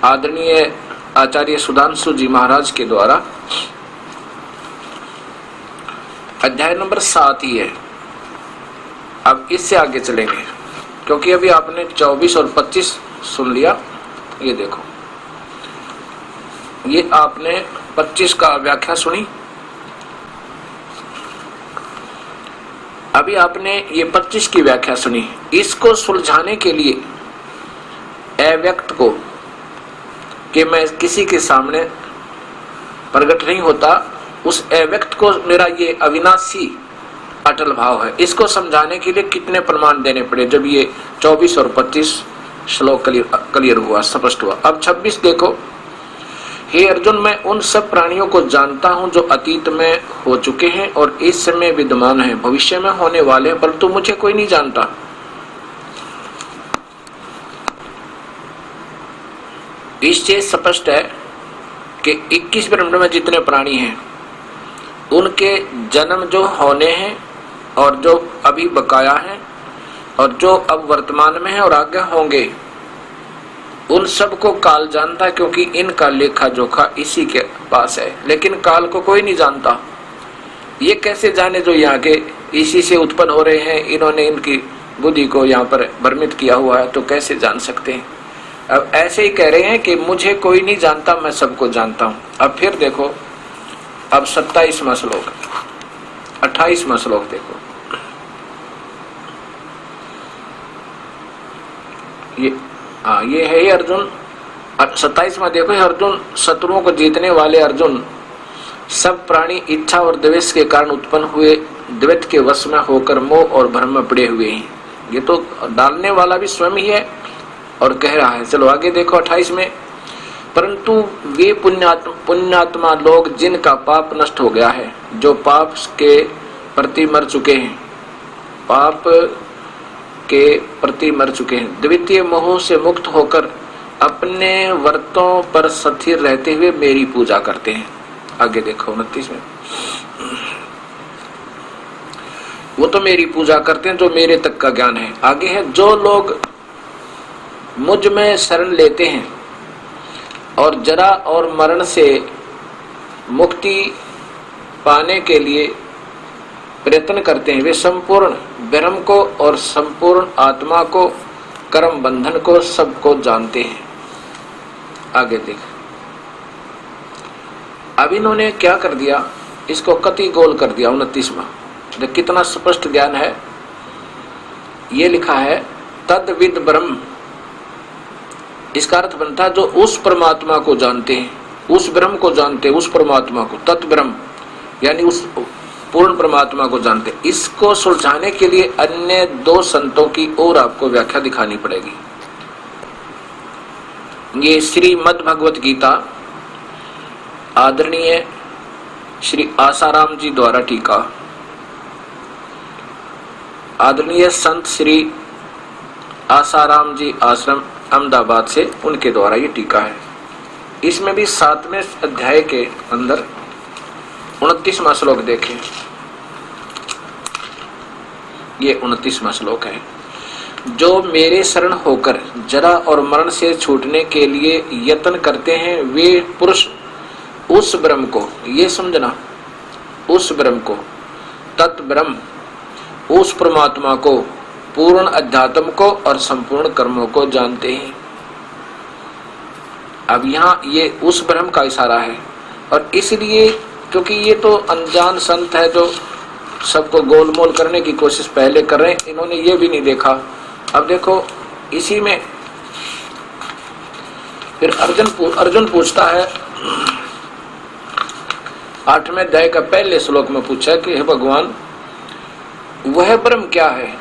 आदरणीय आचार्य सुधांशु जी महाराज के द्वारा अध्याय नंबर 7 ही है। अब इससे आगे चलेंगे, क्योंकि अभी आपने 24 और 25 सुन लिया। ये देखो, ये आपने 25 का व्याख्या सुनी, अभी आपने ये 25 की व्याख्या सुनी। इसको सुलझाने के लिए अव्यक्त को, कि मैं किसी के सामने प्रकट नहीं होता, उस अव्यक्त को मेरा ये अविनाशी अटल भाव है, इसको समझाने के लिए कितने प्रमाण देने पड़े, जब ये 24 और 25 श्लोक क्लियर हुआ, स्पष्ट हुआ। अब 26 देखो, हे अर्जुन, मैं उन सब प्राणियों को जानता हूं जो अतीत में हो चुके हैं और इस समय विद्यमान हैं, भविष्य में होने वाले हैं, परंतु मुझे कोई नहीं जानता। इससे स्पष्ट है कि 21 ब्रह्मांड में जितने प्राणी हैं उनके जन्म जो होने हैं और जो अभी बकाया हैं और जो अब वर्तमान में है और आगे होंगे, उन सब को काल जानता है, क्योंकि इनका लेखा जोखा इसी के पास है। लेकिन काल को कोई नहीं जानता। ये कैसे जाने जो यहाँ के इसी से उत्पन्न हो रहे हैं, इन्होंने इनकी बुद्धि को यहाँ पर भ्रमित किया हुआ है, तो कैसे जान सकते हैं। अब ऐसे ही कह रहे हैं कि मुझे कोई नहीं जानता, मैं सबको जानता हूँ। अब फिर देखो, अब 27वां श्लोक, 28वां श्लोक देखो। ये है ही अर्जुन। 27वां देखो, अर्जुन शत्रुओं को जीतने वाले अर्जुन, सब प्राणी इच्छा और द्वेष के कारण उत्पन्न हुए द्वैत के वश में होकर मोह और भ्रम में पड़े हुए हैं। ये तो डालने वाला भी स्वयं ही है और कह रहा है। चलो आगे देखो 28 में, परंतु वे पुण्यात्मा लोग जिनका पाप नष्ट हो गया है, जो पाप के प्रति मर चुके हैं, पाप के प्रति मर चुके हैं, द्वितीय मोह से मुक्त होकर अपने व्रतों पर स्थिर रहते हुए मेरी पूजा करते हैं। आगे देखो 29 में, वो तो मेरी पूजा करते हैं जो मेरे तक का ज्ञान है। आगे है, जो लोग मुझ में शरण लेते हैं और जरा और मरण से मुक्ति पाने के लिए प्रयत्न करते हैं, वे संपूर्ण ब्रह्म को और संपूर्ण आत्मा को, कर्म बंधन को, सबको जानते हैं। आगे देख, अब इन्होंने क्या कर दिया, इसको कति गोल कर दिया। 29वां देख कितना स्पष्ट ज्ञान है। ये लिखा है तद्विद ब्रह्म, इसका अर्थ बनता है जो उस परमात्मा को जानते हैं, उस ब्रह्म को जानते हैं, उस परमात्मा को, तत् ब्रह्म यानी उस पूर्ण परमात्मा को जानते हैं। इसको सुलझाने के लिए अन्य दो संतों की और आपको व्याख्या दिखानी पड़ेगी। ये श्रीमद् भगवत गीता आदरणीय श्री आसाराम जी द्वारा टीका, आदरणीय संत श्री आसाराम जी आश्रम अहमदाबाद से, उनके द्वारा ये टीका है। इसमें भी 7वें अध्याय के अंदर 29वां श्लोक देखें। ये 29वां श्लोक है, जो मेरे शरण होकर जरा और मरण से छूटने के लिए यत्न करते हैं, वे पुरुष उस ब्रह्म को, ये समझना, उस ब्रह्म को, तत् ब्रह्म, उस परमात्मा को, पूर्ण अध्यात्म को और संपूर्ण कर्मों को जानते हैं। अब यहाँ ये उस ब्रह्म का इशारा है, और इसलिए क्योंकि ये तो अनजान संत है जो सबको गोलमोल करने की कोशिश पहले कर रहे हैं, इन्होंने ये भी नहीं देखा। अब देखो इसी में फिर अर्जुन पूछता है, 8वें अध्याय का पहले श्लोक में पूछा कि हे भगवान, वह ब्रह्म क्या है,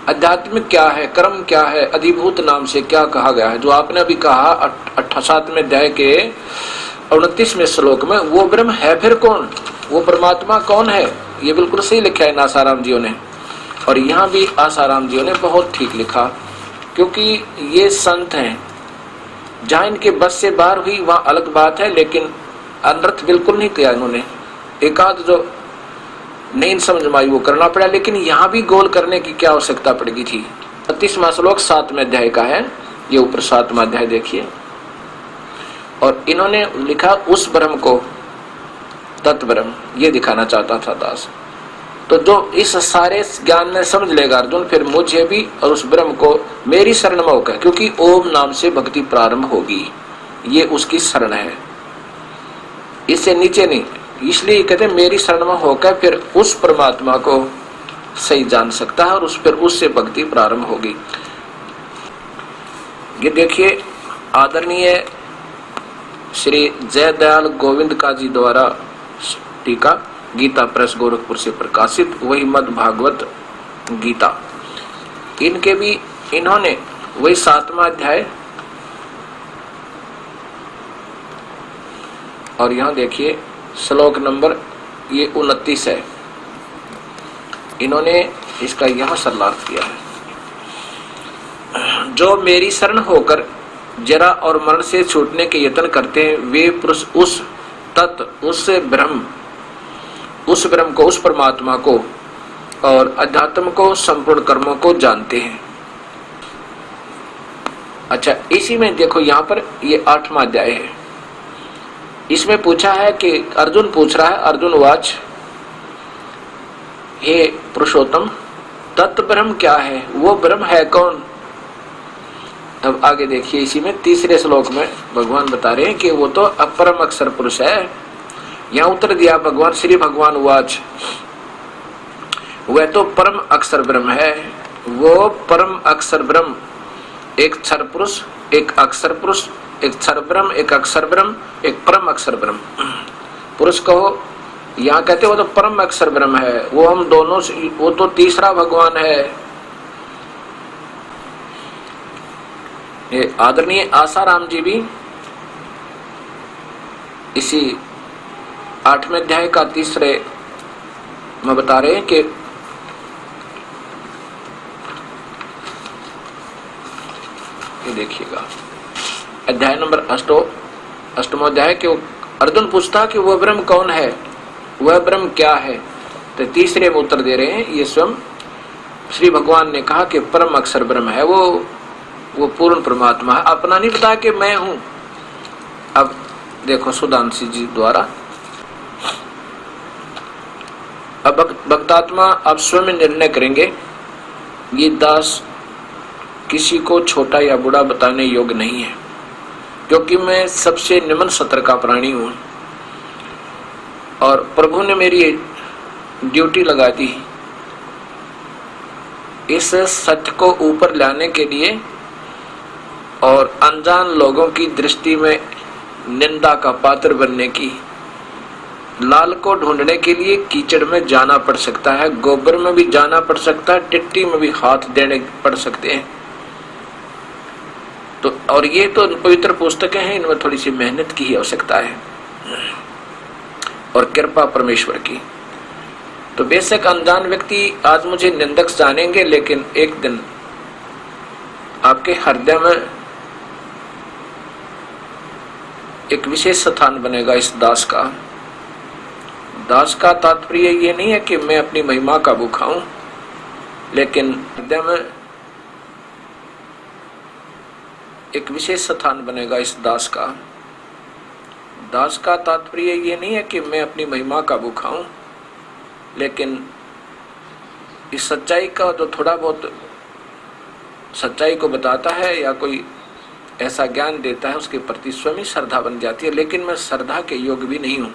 आध्यात्मिक क्या है, कर्म क्या है, अधिभूत नाम से क्या कहा गया है। जो आपने अभी कहा 7वें अध्याय के 29वें श्लोक में, वो ब्रह्म है फिर कौन, वो परमात्मा कौन है, ये बिल्कुल सही लिखा है आसाराम जियों ने। और यहाँ भी आसाराम जियों ने बहुत ठीक लिखा, क्योंकि ये संत हैं, जहाँ इनके बस से बाहर हुई वहाँ अलग बात है, लेकिन अनर्थ बिल्कुल नहीं किया इन्होंने। एकाध जो नहीं समझ में आई वो करना पड़ा, लेकिन यहाँ भी गोल करने की क्या आवश्यकता पड़ेगी थी। 32वां श्लोक 7वें अध्याय का है, ये ऊपर 7वां अध्याय देखिए। और इन्होंने लिखा उस ब्रह्म को, तत् ब्रह्म, ये दिखाना चाहता था दास। तो जो इस सारे ज्ञान में समझ लेगा अर्जुन, फिर मुझे भी और उस ब्रह्म को मेरी शरण में होकर, क्योंकि ओम नाम से भक्ति प्रारंभ होगी, ये उसकी शरण है, इससे नीचे नहीं। इसलिए कहते हैं मेरी शरण में होकर फिर उस परमात्मा को सही जान सकता है, और उस पर उससे भक्ति प्रारंभ होगी। ये देखिए आदरणीय श्री जयदयाल गोविंद का जी द्वारा टीका, गीता प्रेस गोरखपुर से प्रकाशित, वही मद भागवत गीता। इनके भी इन्होंने वही 7वां अध्याय, और यहाँ देखिए श्लोक नंबर ये 29 है, इन्होंने इसका यहाँ सरलार्थ किया है। जो मेरी शरण होकर जरा और मरण से छूटने के यत्न करते हैं, वे पुरुष उस तत्व, उस ब्रह्म, उस ब्रह्म को, उस परमात्मा को और अध्यात्म को, संपूर्ण कर्मों को जानते हैं। अच्छा, इसी में देखो यहाँ पर ये 8वां अध्याय है, इसमें पूछा है कि अर्जुन पूछ रहा है, अर्जुन वाच, हे पुरुषोत्तम, तत्व ब्रह्म क्या है, वो ब्रह्म है कौन। अब आगे देखिए इसी में 3रे श्लोक में भगवान बता रहे हैं कि वो तो अपरम अक्षर पुरुष है, यहाँ उत्तर दिया भगवान श्री भगवान उवाच, वह तो परम अक्षर ब्रह्म है, वो परम अक्षर ब्रह्म, एक क्षर पुरुष, एक अक्षर पुरुष, एक क्षर ब्रह्म, एक अक्षर ब्रह्म, एक परम अक्षर ब्रह्म। पुरुष कहो, यहाँ कहते वो तो परम अक्षर ब्रह्म है, वो हम दोनों से, वो तो तीसरा भगवान है। ये आदरणीय आसाराम जी भी इसी 8वें अध्याय का तीसरे में बता रहे हैं कि ये देखिएगा अध्याय नंबर 8वां अध्याय कि अर्जुन पूछता कि वह ब्रह्म कौन है, वह ब्रह्म क्या है, तो तीसरे में उत्तर दे रहे हैं ये स्वयं श्री भगवान ने कहा कि परम अक्षर ब्रह्म है, वो पूर्ण परमात्मा है, अपना नहीं बताया कि मैं हूं। अब देखो सुधांशु जी द्वारा, अब भक्तात्मा अब स्वयं निर्णय करेंगे। ये दास किसी को छोटा या बड़ा बताने योग्य नहीं है, क्योंकि मैं सबसे निम्न सत्र का प्राणी हूं और प्रभु ने मेरी ड्यूटी लगा दी इस सत्य को ऊपर लाने के लिए और अनजान लोगों की दृष्टि में निंदा का पात्र बनने की। लाल को ढूंढने के लिए कीचड़ में जाना पड़ सकता है, गोबर में भी जाना पड़ सकता है, टिट्टी में भी हाथ देने पड़ सकते हैं। तो और ये तो पवित्र पुस्तकें हैं, इनमें थोड़ी सी मेहनत की ही आवश्यकता है और कृपा परमेश्वर की। तो बेशक अनजान व्यक्ति आज मुझे निंदक जानेंगे, लेकिन एक दिन आपके हृदय में एक विशेष स्थान बनेगा इस दास का। दास का तात्पर्य ये नहीं है कि मैं अपनी महिमा का भूखा हूं, लेकिन हृदय में एक विशेष स्थान बनेगा इस दास का। दास का तात्पर्य ये नहीं है कि मैं अपनी महिमा का भूखा हूं, लेकिन इस सच्चाई का जो थोड़ा बहुत सच्चाई को बताता है या कोई ऐसा ज्ञान देता है, उसके प्रति स्वयं श्रद्धा बन जाती है। लेकिन मैं श्रद्धा के योग्य भी नहीं हूं,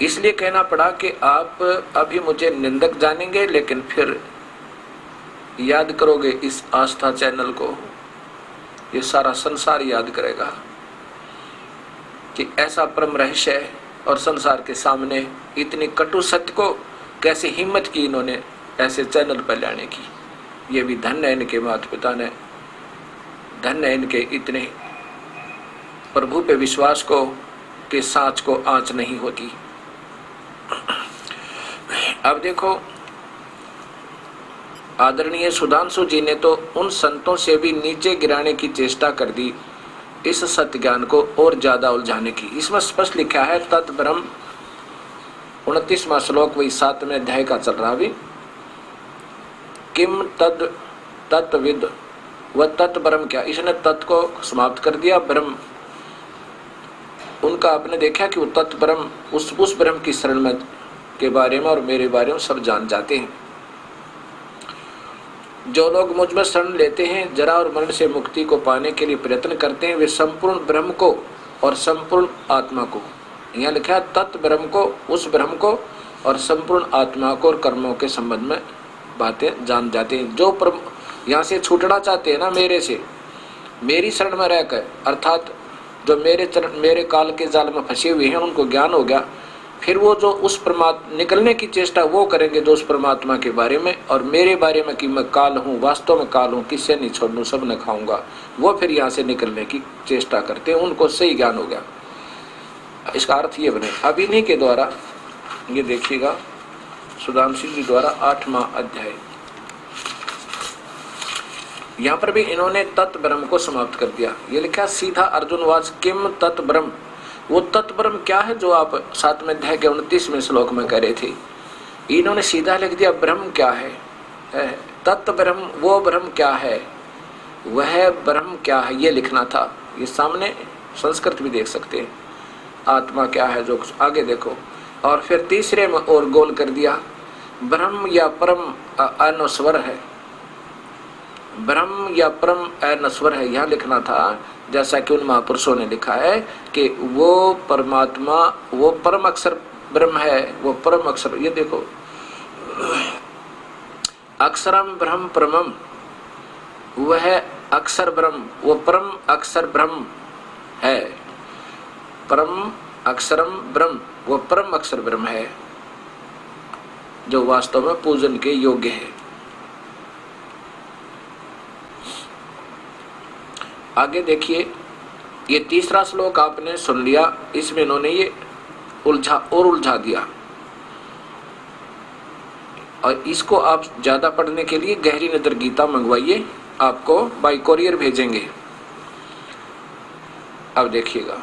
इसलिए कहना पड़ा कि आप अभी मुझे निंदक जानेंगे, लेकिन फिर याद करोगे इस आस्था चैनल को, ये सारा संसार याद करेगा कि ऐसा परम रहस्य है और संसार के सामने इतनी कटु सत्य को कैसे हिम्मत की इन्होंने ऐसे चैनल पर लाने की। ये भी धन्य है इनके माता पिता ने, धन्य है इनके इतने प्रभु पे विश्वास को कि सांच को आंच नहीं होती। अब देखो आदरणीय सुधांशु जी ने तो उन संतों से भी नीचे गिराने की चेष्टा कर दी इस सत्य ज्ञान को और ज्यादा उलझाने की। इसमें स्पष्ट लिखा है तत् ब्रह्म, 29वां श्लोक वही 7वें अध्याय का चल रहा भी, किम तद तत्विद, वह तत् ब्रह्म क्या। इसने तत् को समाप्त कर दिया, ब्रह्म उनका आपने देखा कि वो तत् ब्रह्म उस ब्रह्म की शरण में के बारे में और मेरे बारे में सब जान जाते हैं। जो लोग मुझ में शरण लेते हैं, जरा और मरण से मुक्ति को पाने के लिए प्रयत्न करते हैं, वे संपूर्ण ब्रह्म को और संपूर्ण आत्मा को, यहाँ लिखा है तत् ब्रह्म को, उस ब्रह्म को और संपूर्ण आत्मा को और कर्मों के संबंध में बातें जान जाते हैं। जो यहाँ से छूटना चाहते हैं ना मेरे से, मेरी शरण में रहकर, अर्थात जो मेरे काल के जाल में फंसे हुए हैं उनको ज्ञान हो गया, फिर वो जो उस परमात्मा निकलने की चेष्टा वो करेंगे जो उस परमात्मा के बारे में और मेरे बारे में कि मैं काल हूँ, वास्तव में काल हूँ, किससे नहीं छोड़ूं, सब न खाऊंगा, वो फिर यहाँ से निकलने की चेष्टा करते हैं। उनको सही ज्ञान हो गया। इसका अर्थ ये बने अब इन्हीं के द्वारा, ये देखिएगा सुधांशु जी द्वारा 8वां अध्याय, यहाँ पर भी इन्होंने तत् ब्रह्म को समाप्त कर दिया। ये लिखा सीधा अर्जुन वाच किम तत् ब्रह्म, वो तत् ब्रह्म क्या है जो आप 7वें अध्याय के 29वें श्लोक में कह रहे थे। इन्होंने सीधा लिख दिया ब्रह्म क्या है, तत् ब्रह्म, वो ब्रह्म क्या है, वह ब्रह्म क्या है, ये लिखना था। ये सामने संस्कृत भी देख सकते हैं, आत्मा क्या है जो आगे देखो। और फिर तीसरे में और गोल कर दिया, ब्रह्म या परम अनस्वर है, ब्रह्म या परम अनस्वर है, यहाँ लिखना था जैसा कि उन महापुरुषों ने लिखा है कि वो परमात्मा, वो परम अक्षर ब्रह्म है, वो परम अक्षर। ये देखो, अक्षरम ब्रह्म परमम, वह अक्षर ब्रह्म, वो परम अक्षर ब्रह्म है। परम अक्षरम ब्रह्म, वो परम अक्षर ब्रह्म है जो वास्तव में पूजन के योग्य है। आगे देखिए, ये तीसरा श्लोक आपने सुन लिया, इसमें इन्होंने ये उलझा दिया, और इसको आप ज्यादा पढ़ने के लिए गहरी नजर गीता मंगवाइए, आपको बाय कोरियर भेजेंगे। अब देखिएगा,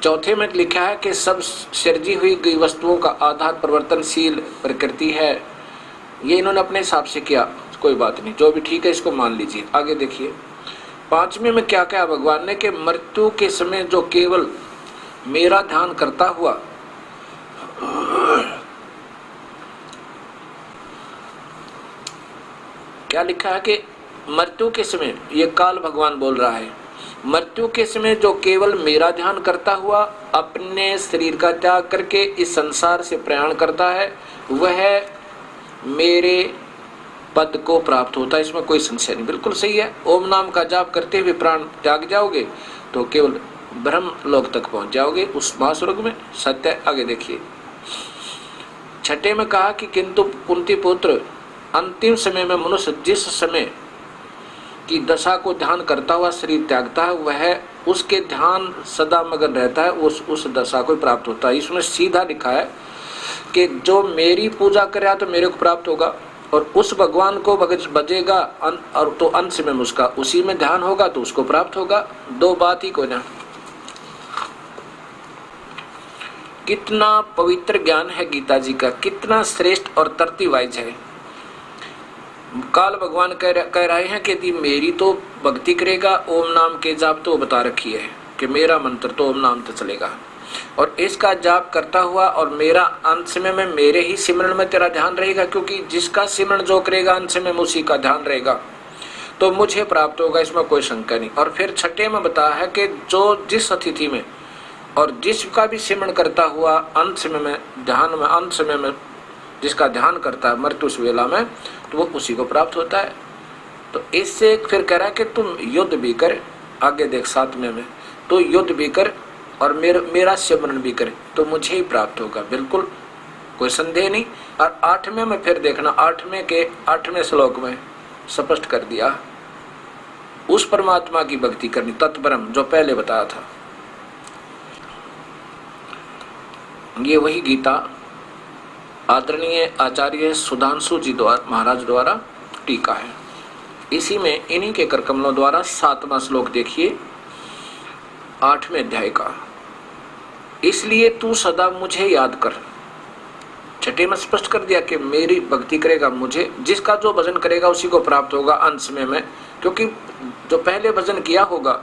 चौथे में लिखा है कि सब सृजी हुई गई वस्तुओं का आधार परिवर्तनशील प्रकृति है। ये इन्होंने अपने हिसाब से किया, कोई बात नहीं, जो भी ठीक है इसको मान लीजिए। आगे देखिए, पांचवें में क्या कहा भगवान ने कि मृत्यु के समय जो केवल मेरा ध्यान करता हुआ क्या लिखा है कि मृत्यु के समय, ये काल भगवान बोल रहा है, मृत्यु के समय जो केवल मेरा ध्यान करता हुआ अपने शरीर का त्याग करके इस संसार से प्रयाण करता है, वह मेरे पद को प्राप्त होता है। इसमें कोई संशय नहीं, बिल्कुल सही है। ओम नाम का जाप करते हुए प्राण त्याग जाओगे तो केवल ब्रह्म लोक तक पहुंच जाओगे, उस महास्वर्ग में। सत्य। आगे देखिए, छठे में कहा कि किंतु कुंती पुत्र, अंतिम समय में मनुष्य जिस समय की दशा को ध्यान करता हुआ शरीर त्यागता है, वह उसके ध्यान सदा मगन रहता है, उस दशा को प्राप्त होता है। इसमें सीधा लिखा है कि जो मेरी पूजा करे तो मेरे को प्राप्त होगा, और उस भगवान को बजेगा और तो अंत में उसका उसी में ध्यान होगा तो उसको प्राप्त होगा। दो बात ही को ना। कितना पवित्र ज्ञान है गीता जी का, कितना श्रेष्ठ और तरती वाइज है। काल भगवान कह रहे हैं कि यदि मेरी तो भक्ति करेगा, ओम नाम के जाप तो बता रखी है कि मेरा मंत्र तो ओम नाम तो चलेगा, और इसका जाप करता हुआ और मेरा अंत समय में मेरे ही सिमरण में तेरा ध्यान रहेगा, क्योंकि जिसका सिमरण जो करेगा अंत समय में उसी का ध्यान रहेगा, तो मुझे प्राप्त होगा, इसमें कोई शंका नहीं। और फिर छठे में बताया है कि जो जिस अतिथि में और जिसका भी सिमरण करता हुआ अंत समय में ध्यान में, अंत समय में जिसका ध्यान करता है मृत्यु उस वेला में, तो वो उसी को प्राप्त होता है। तो इससे फिर कह रहा है कि तुम युद्ध भी कर, आगे देख 7वें में, तो युद्ध भी कर और मेरा सिमरण भी करे तो मुझे ही प्राप्त होगा, बिल्कुल कोई संदेह नहीं। और 8वें में फिर देखना, 8वें श्लोक में स्पष्ट कर दिया, उस परमात्मा की भक्ति करनी, तत्ब्रह्म, जो पहले बताया था। ये वही गीता आदरणीय आचार्य सुधांशु जी महाराज द्वारा टीका है। इसी में इन्हीं के करकमलों द्वारा 7वां श्लोक देखिए 8वें अध्याय का, इसलिए तू सदा मुझे याद कर। छठे में स्पष्ट कर दिया कि मेरी भक्ति करेगा, मुझे जिसका जो भजन करेगा उसी को प्राप्त होगा अंत समय में, क्योंकि जो पहले भजन किया होगा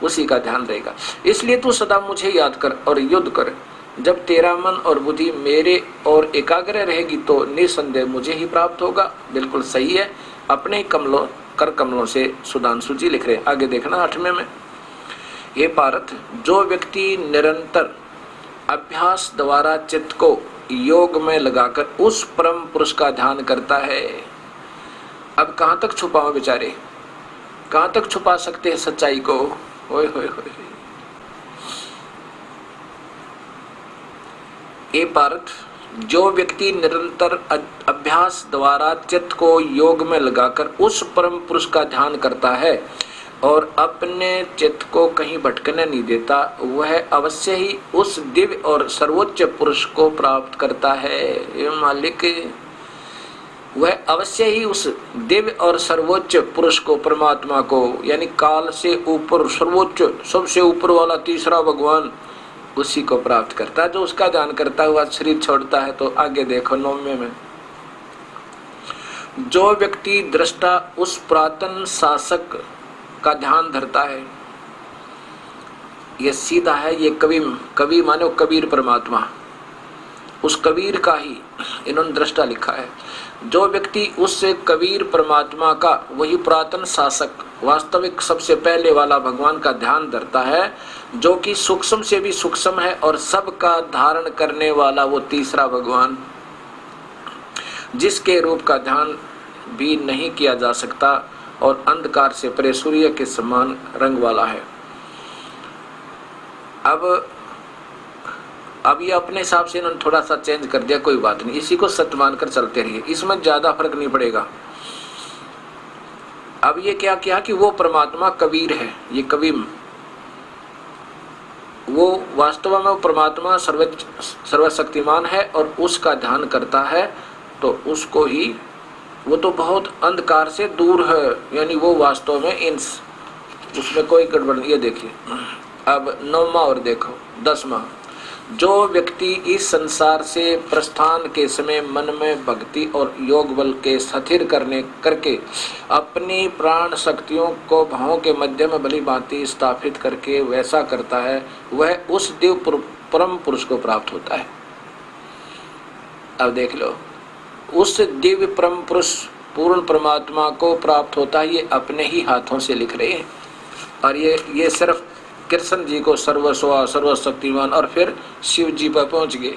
उसी का ध्यान रहेगा। इसलिए तू सदा मुझे याद कर और युद्ध कर। जब तेरा मन और बुद्धि मेरे और एकाग्र रहेगी तो निसंदेह मुझे ही प्राप्त होगा। बिल्कुल सही है, अपने ही कर कमलों से सुधांशु जी लिख रहे। आगे देखना 8वें में, हे पार्थ, जो व्यक्ति निरंतर अभ्यास द्वारा चित्त को योग में लगाकर उस परम पुरुष का ध्यान करता है। अब कहां तक छुपाओ बेचारे, कहां तक छुपा सकते हैं सच्चाई को। ओए होए होए। हे पार्थ, जो व्यक्ति निरंतर अभ्यास द्वारा चित्त को योग में लगाकर उस परम पुरुष का ध्यान करता है और अपने चित्त को कहीं भटकने नहीं देता, वह अवश्य ही उस दिव्य और सर्वोच्च पुरुष को प्राप्त करता है। ये मालिक, वह अवश्य ही उस दिव्य और सर्वोच्च पुरुष को, परमात्मा को, यानी काल से ऊपर सर्वोच्च सबसे ऊपर वाला तीसरा भगवान, उसी को प्राप्त करता है जो उसका ध्यान करता हुआ शरीर छोड़ता है। तो आगे देखो 9वें में, जो व्यक्ति दृष्टा उस पुरातन शासक का ध्यान धरता है, ये सीधा है, ये कवि मानो कबीर परमात्मा, उस कबीर का ही इन्होंने दृष्टा लिखा है। जो व्यक्ति उस कबीर परमात्मा का, वही पुरातन शासक, वास्तविक सबसे पहले वाला भगवान का ध्यान धरता है, जो कि सूक्ष्म से भी सूक्ष्म है और सबका धारण करने वाला वो तीसरा भगवान, जिसके रूप का ध्यान भी नहीं किया जा सकता और अंधकार से परे सूर्य के समान रंग वाला है। अब ये अपने हिसाब से इन्होंने थोड़ा सा चेंज कर दिया, कोई बात नहीं, इसी को सत्य मानकर चलते रहिए, इसमें ज्यादा फर्क नहीं पड़ेगा। अब ये क्या किया कि वो परमात्मा कबीर है, ये कवि, वो वास्तव में वो परमात्मा सर्वशक्तिमान है और उसका ध्यान करता है, तो उसको ही, वो तो बहुत अंधकार से दूर है, यानी वो वास्तव में उसमें कोई गड़बड़ नहीं। ये देखिए अब 9वां और देखो 10वां। जो व्यक्ति इस संसार से प्रस्थान के समय मन में भक्ति और योग बल के स्थिर करके अपनी प्राण शक्तियों को भावों के मध्य में भली भांति स्थापित करके वैसा करता है, वह उस दिव्य परम पुरुष को प्राप्त होता है। अब देख लो, उस दिव्य परम पुरुष पूर्ण परमात्मा को प्राप्त होता है, ये अपने ही हाथों से लिख रहे हैं। और ये सिर्फ कृष्ण जी को सर्वस्व सर्वशक्तिमान और फिर शिव जी पर पहुंच गए।